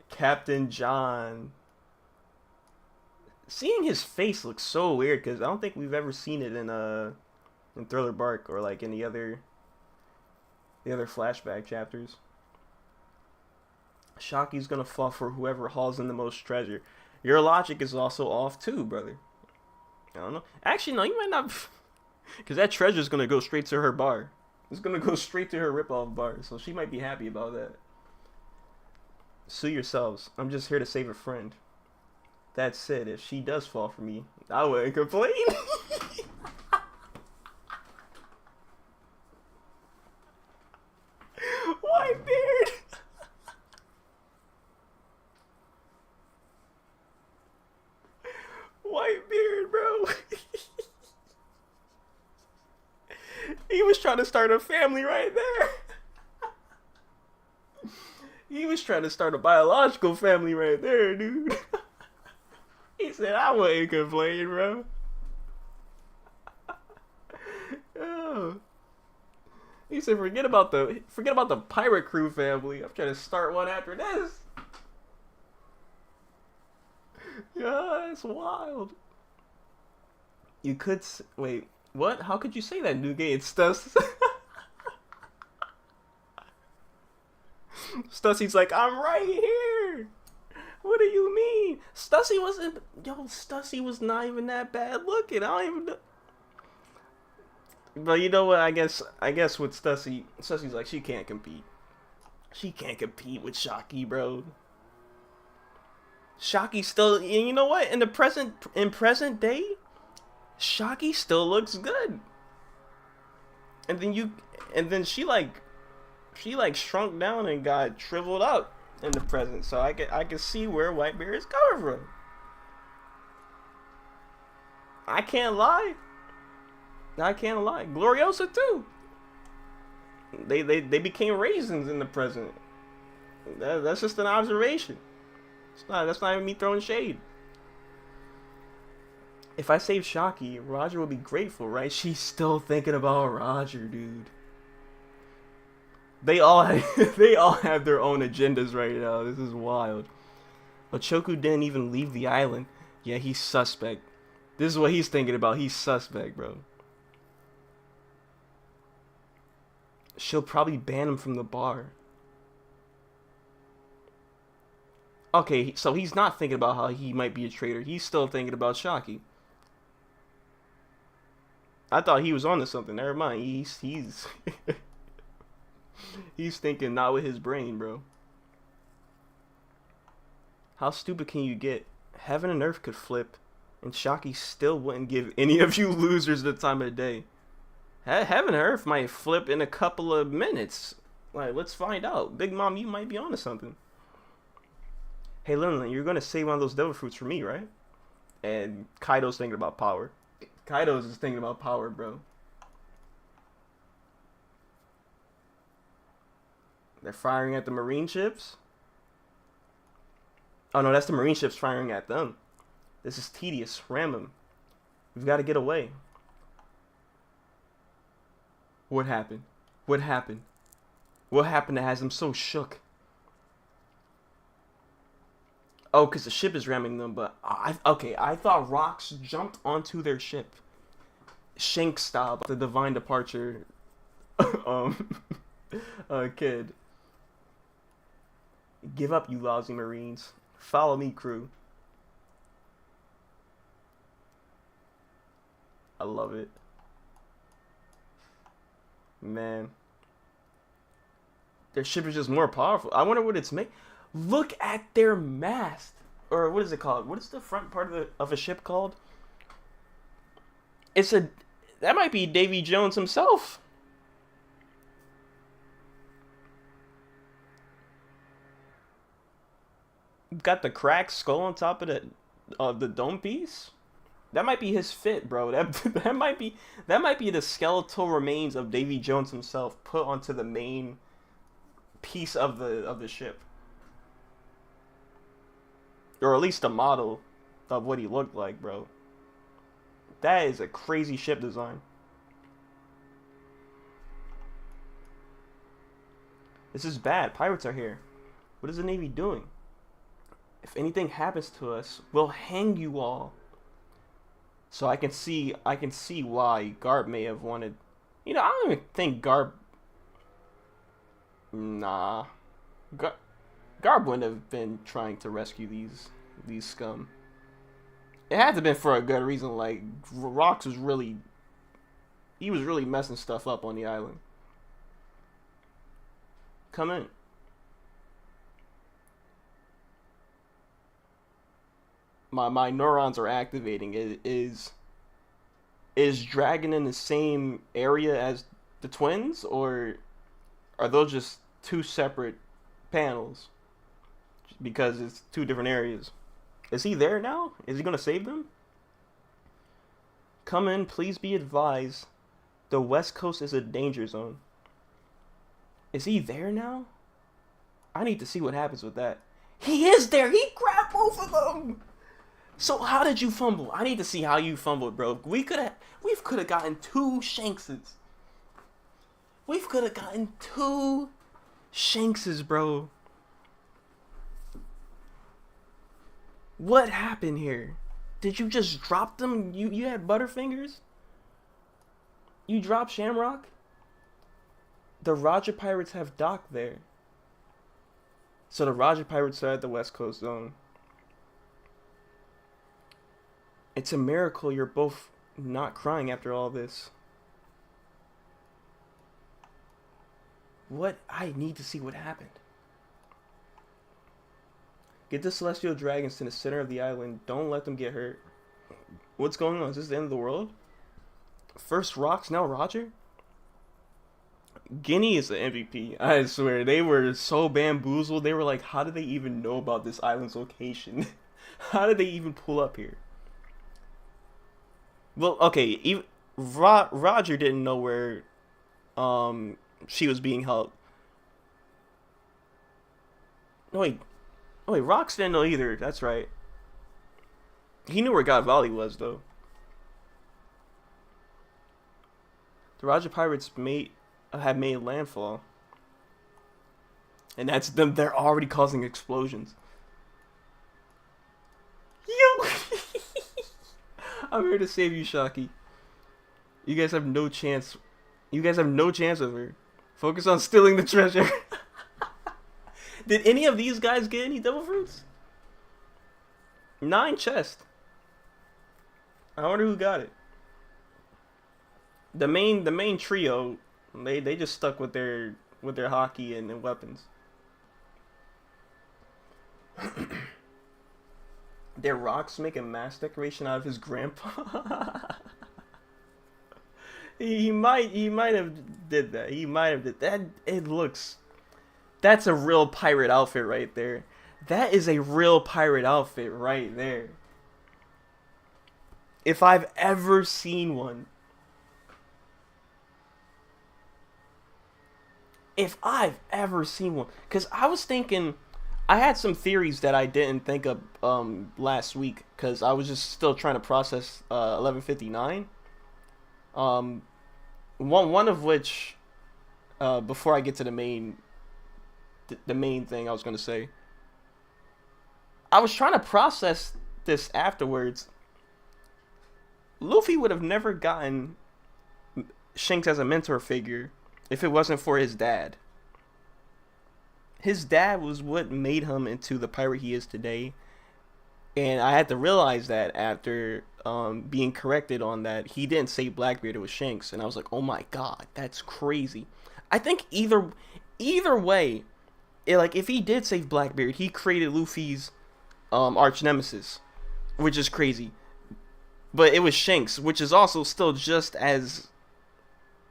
Captain John. Seeing his face looks so weird because I don't think we've ever seen it in Thriller Bark or like in the other flashback chapters. Shaki's gonna fall for whoever hauls in the most treasure. Your logic is also off too, brother. I don't know. Actually, no, you might not, because that treasure's gonna go straight to her bar. It's gonna go straight to her rip-off bar, so she might be happy about that. Sue yourselves. I'm just here to save a friend. That's it. If she does fall for me, I wouldn't complain. Whitebeard. Whitebeard, bro. He was trying to start a family right there. He was trying to start a biological family right there, dude. He said, I wouldn't complain, bro. Oh. He said, forget about the pirate crew family. I'm trying to start one after this. Yeah, that's wild. You could wait. What? How could you say that, Nugate? It's Stuss. Stussy's like, I'm right here. What do you mean? Stussy wasn't. Yo, Stussy was not even that bad looking. I don't even know. But you know what? I guess with Stussy's like, she can't compete. She can't compete with Shocky, bro. Shocky still. You know what? In present day, Shocky still looks good. And then she shrunk down and got shriveled up in the present. So I can see where Whitebeard is coming from. I can't lie. Gloriosa too. They became raisins in the present. That's just an observation. That's not even me throwing shade. If I save Shocky, Roger will be grateful, right? She's still thinking about Roger, dude. They all have their own agendas right now. This is wild. But Choku didn't even leave the island. Yeah, he's suspect. This is what he's thinking about. He's suspect, bro. She'll probably ban him from the bar. Okay, so he's not thinking about how he might be a traitor. He's still thinking about Shocky. I thought he was on to something. Never mind. He's he's thinking not with his brain, bro. How stupid can you get? Heaven and Earth could flip, and Shocky still wouldn't give any of you losers the time of the day. Heaven and Earth might flip in a couple of minutes. Like, let's find out. Big Mom, you might be onto something. Hey, Lin, you're gonna save one of those devil fruits for me, right? And Kaido's thinking about power. Kaido's is thinking about power, bro. They're firing at the marine ships? Oh no, that's the marine ships firing at them. This is tedious. Ram them. We've got to get away. What happened? What happened? What happened that has them so shook? Oh, because the ship is ramming them, but I thought rocks jumped onto their ship. Shank style, the divine departure kid. Give up, you lousy marines. Follow me, crew. I love it. Man. Their ship is just more powerful. I wonder what it's made. Look at their mast. Or what is it called? What is the front part of a ship called? That might be Davy Jones himself. Got the cracked skull on top of the dome piece. That might be his fit, bro. That might be the skeletal remains of Davy Jones himself put onto the main piece of the ship. Or at least a model of what he looked like, bro. That is a crazy ship design. This is bad. Pirates are here. What is the Navy doing? If anything happens to us, we'll hang you all. So I can see why Garb may have wanted. You know, I don't even think Garb. Nah, Garb wouldn't have been trying to rescue these scum. It had to have been for a good reason. Like Rox was really messing stuff up on the island. Come in. My neurons are activating. Is Dragon in the same area as the twins, or are those just two separate panels? Because it's two different areas. Is he there now? Is he gonna save them? Come in, please be advised. The West Coast is a danger zone. Is he there now? I need to see what happens with that. He is there! He grabbed both of them! So how did you fumble? I need to see how you fumbled, bro. We could have gotten two Shankses. We could have gotten two Shankses, bro. What happened here? Did you just drop them? You had Butterfingers? You dropped Shamrock? The Roger Pirates have docked there. So the Roger Pirates are at the West Coast zone. It's a miracle you're both not crying after all this. What? I need to see what happened. Get the Celestial Dragons to the center of the island. Don't let them get hurt. What's going on? Is this the end of the world? First Rocks, now Roger? Guinea is the MVP. I swear, they were so bamboozled. They were like, how did they even know about this island's location? How did they even pull up here? Well, okay, Roger didn't know where she was being held. No, wait, Rox didn't know either. That's right. He knew where God Valley was, though. The Roger Pirates had made landfall. And that's them. They're already causing explosions. Yo! I'm here to save you, Shocky. You guys have no chance. You guys have no chance of her. Focus on stealing the treasure. Did any of these guys get any devil fruits? 9 chests. I wonder who got it. The main trio, they just stuck with their hockey and weapons. Their rocks make a mass decoration out of his grandpa. he might have did that. He might have did that. It looks. That's a real pirate outfit right there. That is a real pirate outfit right there. If I've ever seen one. If I've ever seen one. Because I was thinking, I had some theories that I didn't think of last week. Because I was just still trying to process 1159. One of which, before I get to the main thing I was going to say. I was trying to process this afterwards. Luffy would have never gotten Shanks as a mentor figure if it wasn't for his dad. His dad was what made him into the pirate he is today. And I had to realize that after being corrected on that. He didn't say Blackbeard, it was Shanks. And I was like, oh my god, that's crazy. I think either way, like if he did save Blackbeard, he created Luffy's arch nemesis, which is crazy. But it was Shanks, which is also still just as,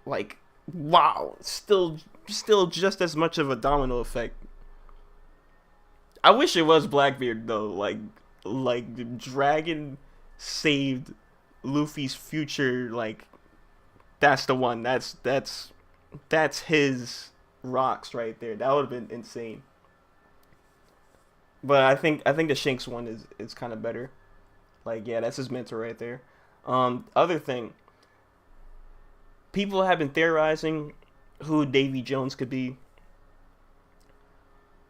like, wow, still just as much of a domino effect. I wish it was Blackbeard though. Like the dragon saved Luffy's future. Like, that's the one. That's his rocks right there. That would have been insane. But I think the Shanks one is kind of better. Like, yeah, that's his mentor right there. Other thing, people have been theorizing who Davy Jones could be.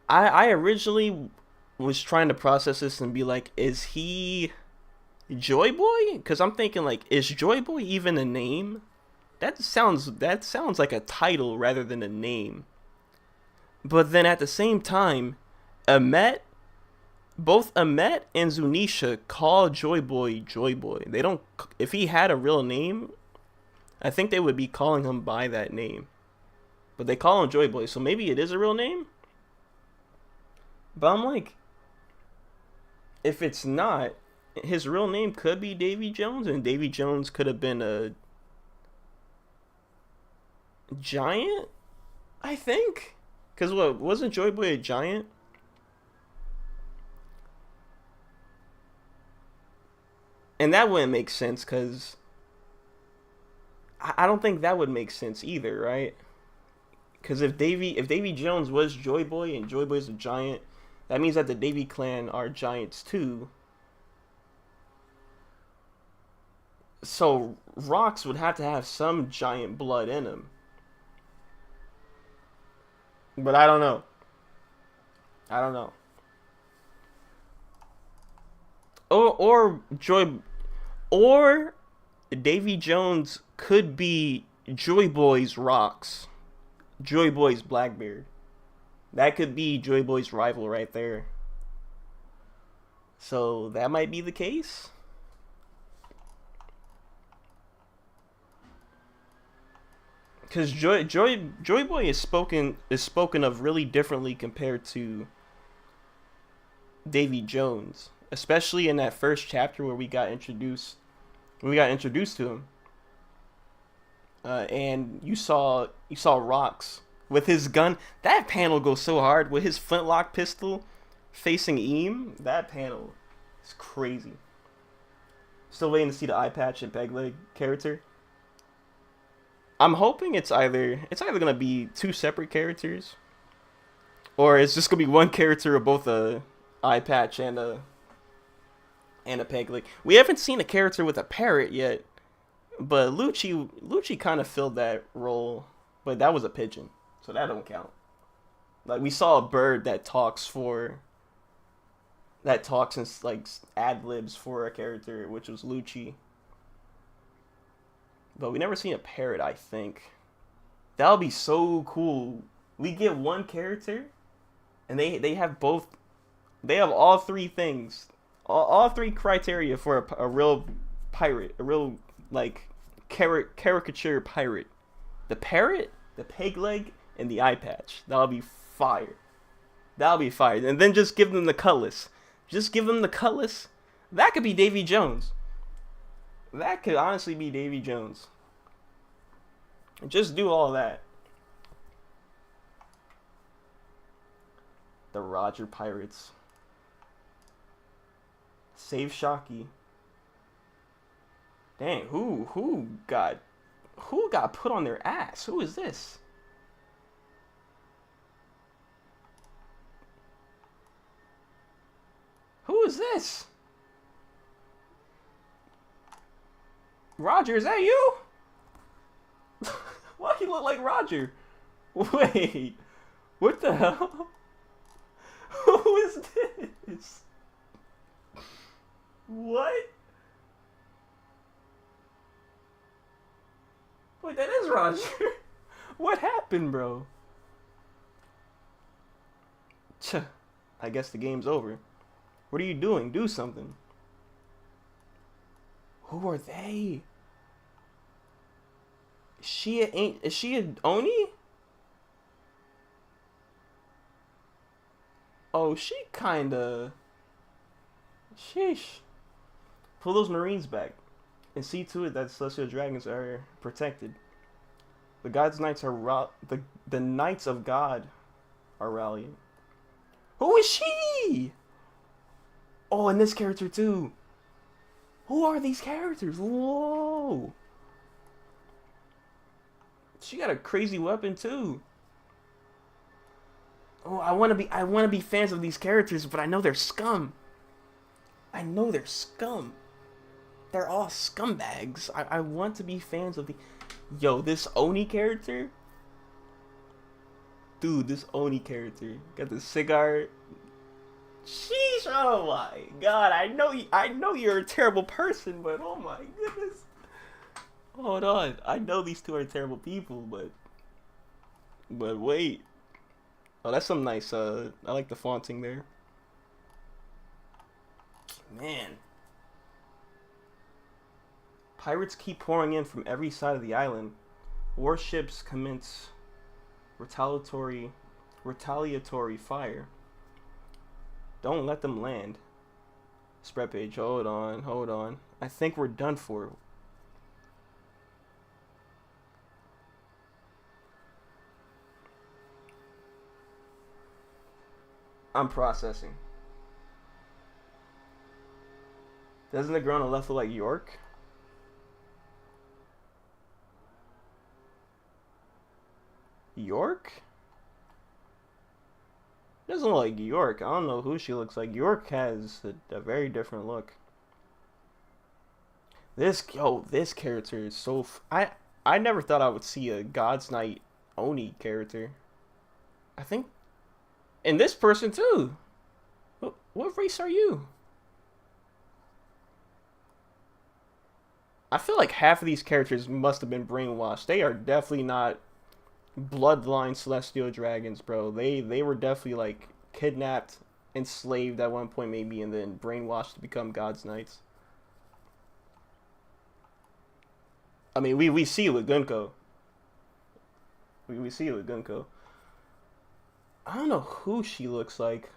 I originally was trying to process this and be like, is he Joy Boy? Because I'm thinking, like, is Joy Boy even a name? That sounds like a title rather than a name. But then at the same time, both Amet and Zunisha call Joy Boy Joy Boy. They don't. If he had a real name, I think they would be calling him by that name. But they call him Joy Boy, so maybe it is a real name. But I'm like, if it's not, his real name could be Davy Jones, and Davy Jones could have been a giant, I think. Because what, wasn't Joy Boy a giant? And that wouldn't make sense, because I don't think that would make sense either, right? Because if Davy Jones was Joy Boy and Joy Boy's a giant, that means that the Davy clan are giants too. So Rocks would have to have some giant blood in him. But I don't know. Or Davy Jones could be Joy Boy's Rocks. Joy Boy's Blackbeard. That could be Joy Boy's rival right there. So that might be the case. Because Joy Boy is spoken of really differently compared to Davy Jones, especially in that first chapter where we got introduced to him, and you saw Rocks with his gun. That panel goes so hard with his flintlock pistol facing Eam. That panel is crazy. Still waiting to see the eye patch and peg leg character. I'm hoping it's either gonna be two separate characters, or it's just gonna be one character of both a eye patch and a peg leg. We haven't seen a character with a parrot yet, but Lucci kind of filled that role, but that was a pigeon, so that don't count. Like, we saw a bird that talks and like ad libs for a character, which was Lucci. But we never seen a parrot, I think. That would be so cool. We get one character, and they have both. They have all three things, all three criteria for a real pirate, a real like caricature pirate. The parrot, the peg leg, and the eye patch. That'll be fire. That'll be fire. And then just give them the cutlass. Just give them the cutlass. That could be Davy Jones. That could honestly be Davy Jones. Just do all that. The Roger Pirates. Save Shocky. Dang, who got put on their ass? Who is this? Who is this? Roger, is that you? Why do you look like Roger? Wait, what the hell? Who is this? What? Wait, that is Roger. What happened, bro? I guess the game's over. What are you doing? Do something. Who are they? Is she a Oni? Oh, she kinda. Sheesh. Pull those Marines back. And see to it that celestial dragons are protected. The God's Knights are the Knights of God are rallying. Who is she? Oh, and this character too. Who are these characters? Whoa. She got a crazy weapon too. Oh, I wanna be fans of these characters, but I know they're scum. I know they're scum. They're all scumbags. I want to be fans of the... Yo, this Oni character? Dude, this Oni character. Got the cigar. Sheesh, oh my god. I know you're a terrible person, but oh my goodness. Hold on. I know these two are terrible people, but wait. Oh, that's some nice, I like the fonting there. Man. Pirates keep pouring in from every side of the island. Warships commence retaliatory fire. Don't let them land. Spread page. Hold on. I think we're done for. I'm processing. Doesn't the girl on the left look like York? York? Doesn't look like York. I don't know who she looks like. York has a very different look. This character is so... I never thought I would see a God's Knight Oni character. I think... And this person too. What race are you? I feel like half of these characters must have been brainwashed. They are definitely not bloodline celestial dragons, bro. They were definitely like kidnapped, enslaved at one point maybe, and then brainwashed to become God's Knights. I mean, we see it with Gunko. We see it with Gunko. I don't know who she looks like.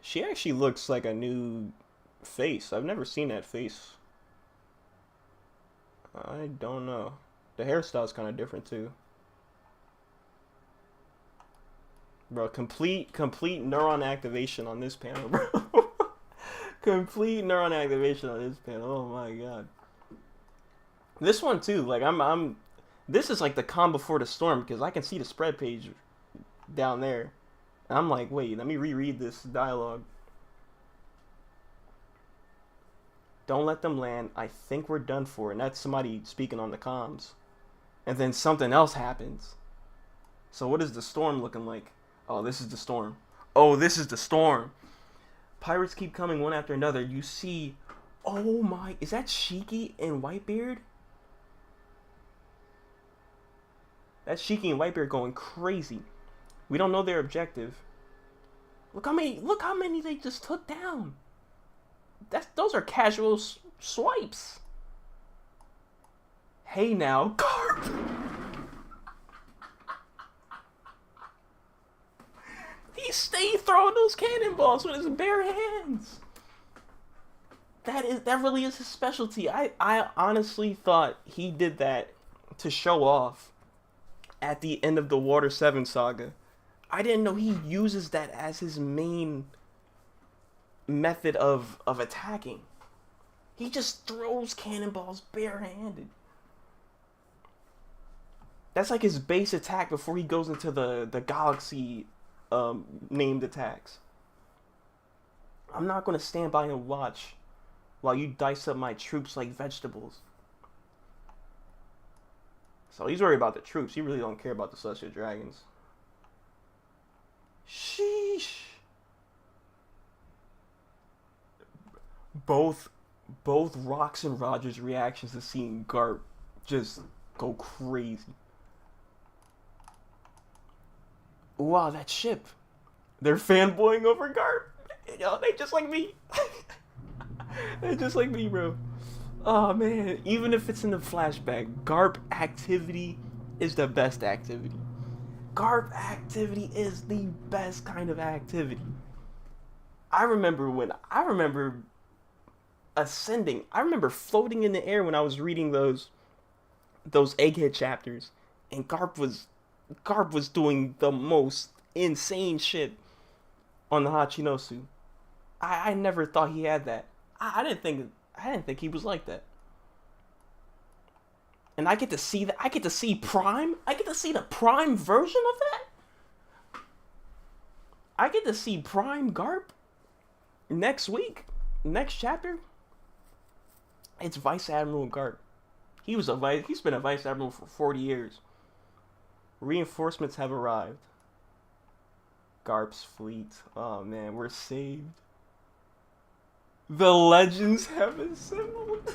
She actually looks like a new face. I've never seen that face. I don't know. The hairstyle's kind of different too. Bro, complete neuron activation on this panel, bro. Complete neuron activation on this panel. Oh my god. This one too, like this is like the calm before the storm, because I can see the spread page down there. And I'm like, wait, let me reread this dialogue. Don't let them land. I think we're done for. And that's somebody speaking on the comms. And then something else happens. So what is the storm looking like? Oh, this is the storm. Oh, this is the storm. Pirates keep coming one after another. You see, oh my, is that Shiki and Whitebeard? That's Shiki and Whitebeard going crazy. We don't know their objective. Look how many they just took down. Those are casual swipes. Hey now, Garp. He stayed throwing those cannonballs with his bare hands. That really is his specialty. I honestly thought he did that to show off at the end of the Water 7 saga. I didn't know he uses that as his main method of attacking. He just throws cannonballs barehanded. That's like his base attack before he goes into the galaxy named attacks. I'm not going to stand by and watch while you dice up my troops like vegetables. So he's worried about the troops. He really don't care about the Celestial Dragons. Sheesh. Both Rox and Roger's reactions to seeing Garp just go crazy. Wow, that ship. They're fanboying over Garp. Yo, they just like me. They're just like me, bro. Oh, man. Even if it's in the flashback, Garp activity is the best activity. Garp activity is the best kind of activity. I remember ascending. I remember floating in the air when I was reading those Egghead chapters, and Garp was doing the most insane shit on the Hachinosu. I never thought he had that. I didn't think he was like that. And I get to see that. I get to see Prime. I get to see the Prime version of that. I get to see Prime Garp next week, next chapter. It's Vice Admiral Garp. He's been a Vice Admiral for 40 years. Reinforcements have arrived. Garp's fleet. Oh man, we're saved. The legends have assembled.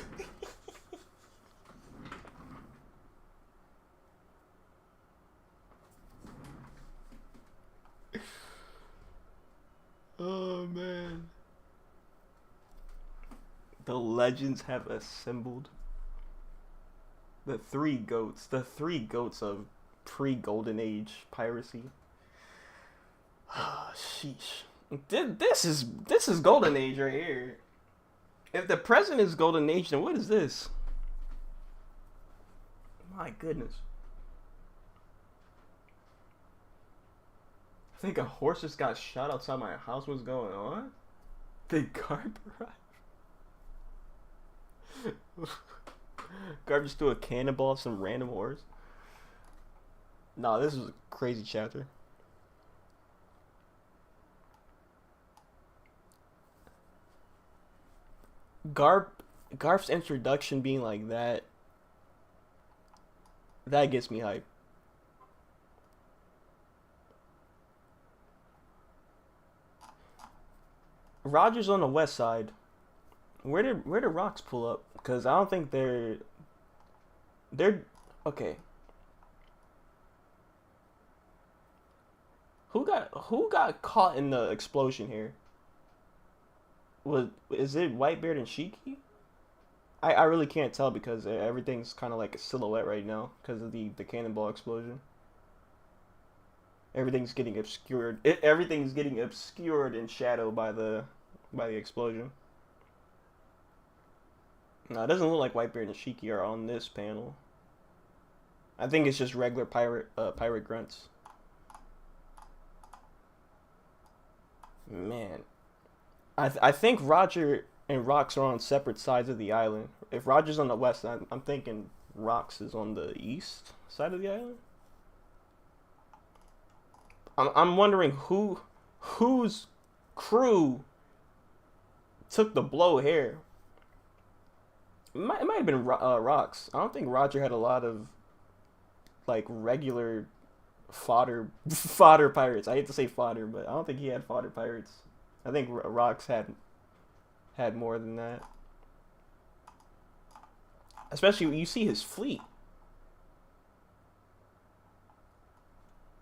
Oh man. The legends have assembled. The three goats of pre-Golden Age piracy. Sheesh. This is Golden Age right here. If the present is Golden Age, then what is this? My goodness. I think a horse just got shot outside my house. What's going on? Did Garp arrive? Garp just threw a cannonball at some random horse. Nah, this is a crazy chapter. Garp's introduction being like that gets me hype. Roger's on the west side. Where did Rox pull up? Because I don't think they're okay. Who got caught in the explosion here? Is it Whitebeard and Shiki? I really can't tell because everything's kind of like a silhouette right now because of the cannonball explosion. Everything's getting obscured. Everything's getting obscured in shadow by the explosion. No, it doesn't look like Whitebeard and Shiki are on this panel. I think it's just regular pirate grunts. Man, I think Roger and Rox are on separate sides of the island. If Roger's on the west, I'm thinking Rox is on the east side of the island. I'm wondering whose crew took the blow here. It might have been Rox. I don't think Roger had a lot of like regular fodder pirates. I hate to say fodder, but I don't think he had fodder pirates. I think Rox had more than that. Especially when you see his fleet.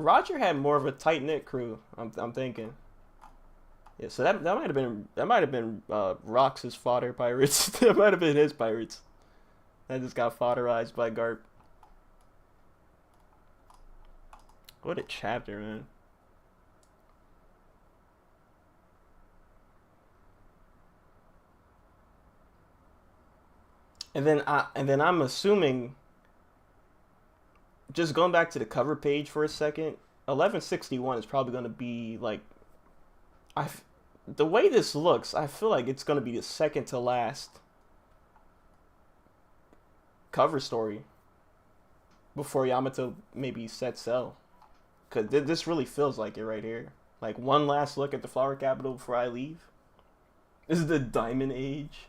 Roger had more of a tight knit crew. I'm thinking. Yeah, so that might have been Rox's fodder pirates. That might have been his pirates. That just got fodderized by Garp. What a chapter, man. And then I'm assuming, just going back to the cover page for a second, 1161 is probably going to be like, I the way this looks, I feel like it's going to be the second to last cover story before Yamato maybe sets sail. Cause this really feels like it right here. Like, one last look at the flower capital before I leave. This is the Diamond Age.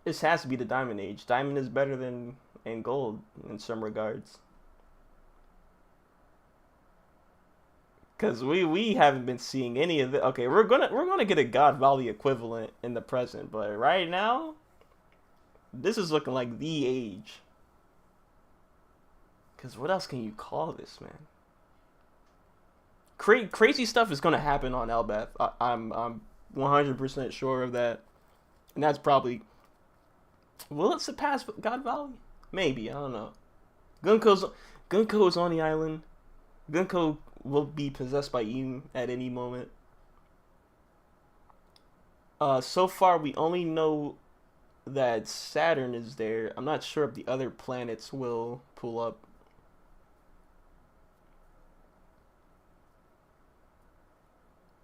This has to be the Diamond Age. Diamond is better than gold in some regards. Cause we haven't been seeing any of it. Okay, we're gonna get a God Valley equivalent in the present, but right now, this is looking like the age. Cause what else can you call this, man? Crazy stuff is gonna happen on Elbeth. I'm 100% sure of that, and that's probably, will it surpass God Valley? Maybe, I don't know. Gunko's Gunko is on the island. Gunko will be possessed by Im at any moment. So far we only know that Saturn is there. I'm not sure if the other planets will pull up.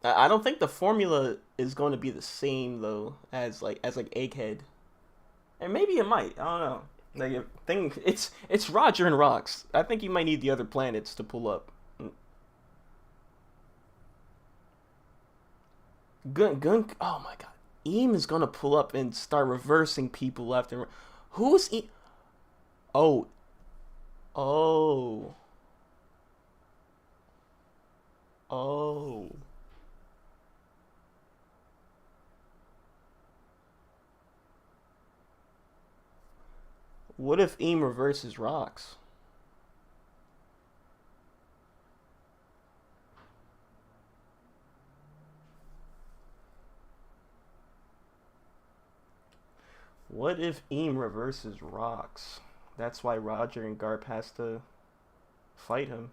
I don't think the formula is going to be the same though as like Egghead, and maybe it might. I don't know. Like, it's Roger and Rocks. I think you might need the other planets to pull up. Gun. Oh my god. Eam is gonna pull up and start reversing people left and right. Who's Eam? Oh. Oh. Oh. What if Eam reverses Rocks? What if Eam reverses Rocks? That's why Roger and Garp has to fight him.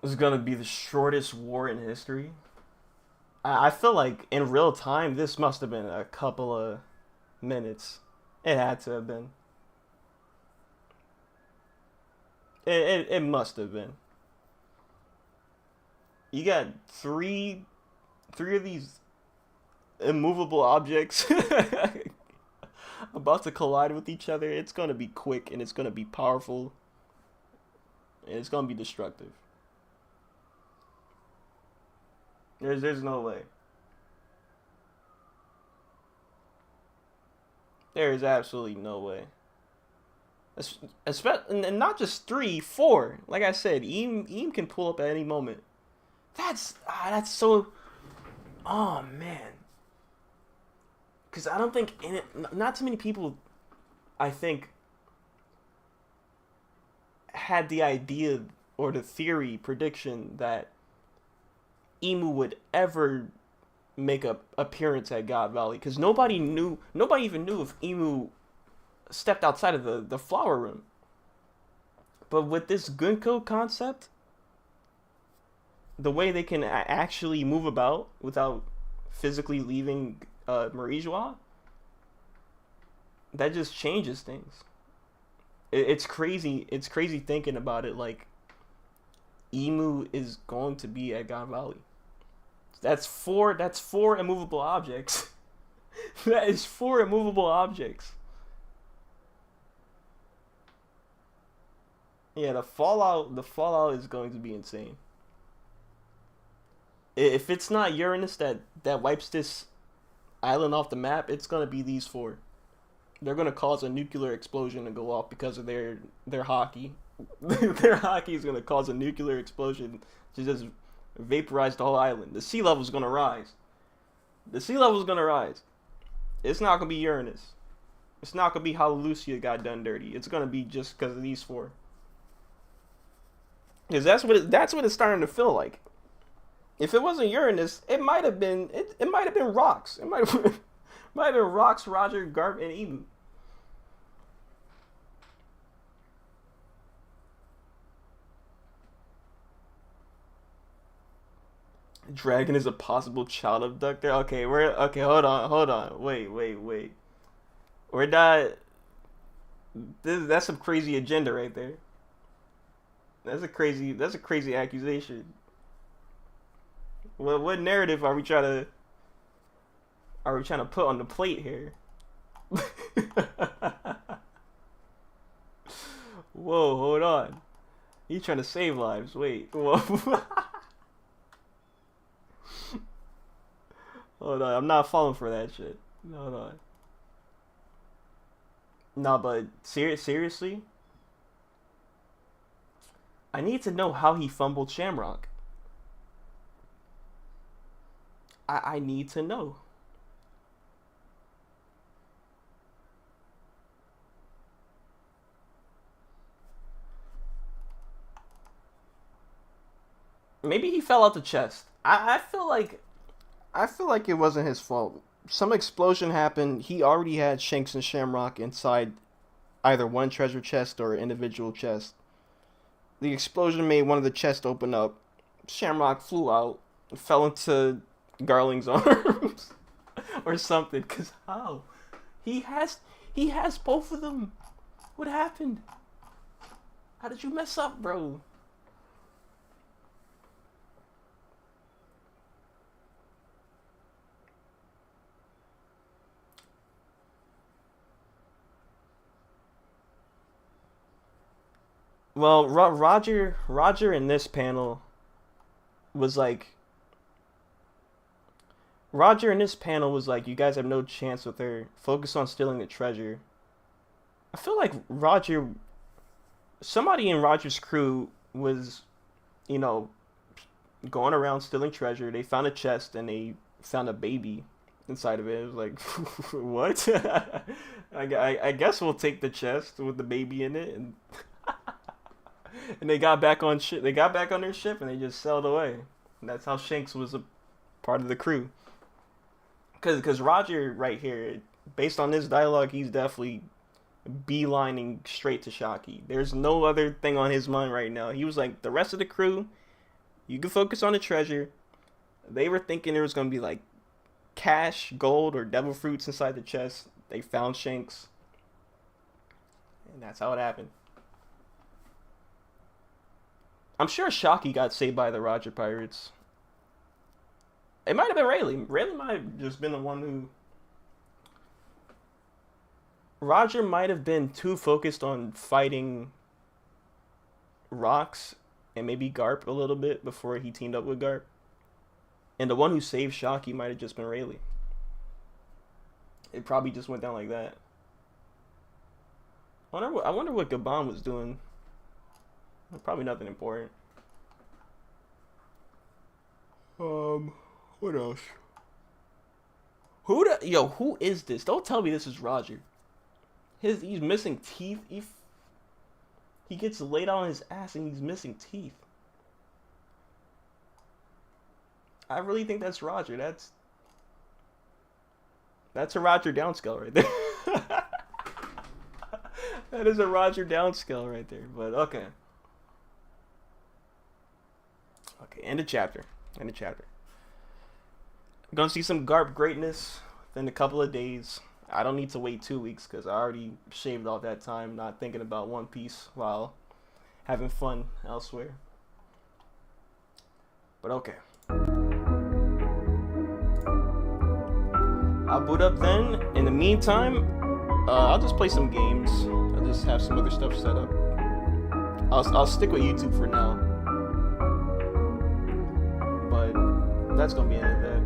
This is gonna be the shortest war in history. I feel like in real time this must have been a couple of minutes. It had to have been. It must have been. You got three of these immovable objects about to collide with each other. It's gonna be quick and it's gonna be powerful and it's gonna be destructive. There's no way. There is absolutely no way. Especially, and not just three, four. Like I said, Eam can pull up at any moment. That's so. Oh man, because I don't think in it. Not too many people, I think, had the idea or the theory prediction that Emu would ever make a appearance at God Valley, because nobody even knew if Emu stepped outside of the flower room. But with this Gunko concept, the way they can actually move about without physically leaving Marijua, that just changes things. It's crazy. It's crazy thinking about it. Like, Emu is going to be at God Valley. That's four. That's four immovable objects. That is four immovable objects. Yeah, the fallout. The fallout is going to be insane. If it's not Uranus that wipes this island off the map, it's gonna be these four. They're gonna cause a nuclear explosion to go off because of their hockey. Their hockey is gonna cause a nuclear explosion to just vaporize the whole island. The sea level's gonna rise. The sea level's gonna rise. It's not gonna be Uranus. It's not gonna be how Lucia got done dirty. It's gonna be just because of these four. Because that's what it's starting to feel like. If it wasn't Uranus, it might have been it might have been rocks. It might have been rocks, Roger, Garp, and Eden. Dragon is a possible child abductor. Okay, we're okay. Hold on. Wait. We're not. That's some crazy agenda right there. That's a crazy accusation. What narrative are we trying to put on the plate here? Whoa, hold on. You trying to save lives? Wait, whoa. Hold on, I'm not falling for that shit. Hold on. No, but seriously, I need to know how he fumbled Shamrock. I need to know. Maybe he fell out the chest. I feel like it wasn't his fault. Some explosion happened. He already had Shanks and Shamrock inside either one treasure chest or individual chest. The explosion made one of the chests open up. Shamrock flew out, fell into Garling's arms or something. Cause how? He has both of them. What happened? How did you mess up, bro? Well, Roger in this panel was like, you guys have no chance with her. Focus on stealing the treasure. I feel like somebody in Roger's crew was, you know, going around stealing treasure. They found a chest and they found a baby inside of it. It was like, what? I guess we'll take the chest with the baby in it, and and they got back on ship. They got back on their ship and they just sailed away. And that's how Shanks was a part of the crew. Cause Roger right here, based on this dialogue, he's definitely beelining straight to Shocky. There's no other thing on his mind right now. He was like, the rest of the crew, you can focus on the treasure. They were thinking there was gonna be like cash, gold, or devil fruits inside the chest. They found Shanks, and that's how it happened. I'm sure Shocky got saved by the Roger Pirates. It might have been Rayleigh. Rayleigh might have just been the one who... Roger might have been too focused on fighting Rocks and maybe Garp a little bit before he teamed up with Garp. And the one who saved Shocky might have just been Rayleigh. It probably just went down like that. I wonder what Gabon was doing. Probably nothing important. What else? Who is this? Don't tell me this is Roger. He's missing teeth. He gets laid out on his ass and he's missing teeth. I really think that's Roger. That's a Roger downscale right there. That is a Roger downscale right there. But okay. Okay, end of chapter. Gonna see some Garp greatness within a couple of days. I don't need to wait 2 weeks because I already shaved off that time not thinking about One Piece while having fun elsewhere. But okay. I'll boot up then. In the meantime, I'll just play some games. I'll just have some other stuff set up. I'll stick with YouTube for now. But that's gonna be in it there.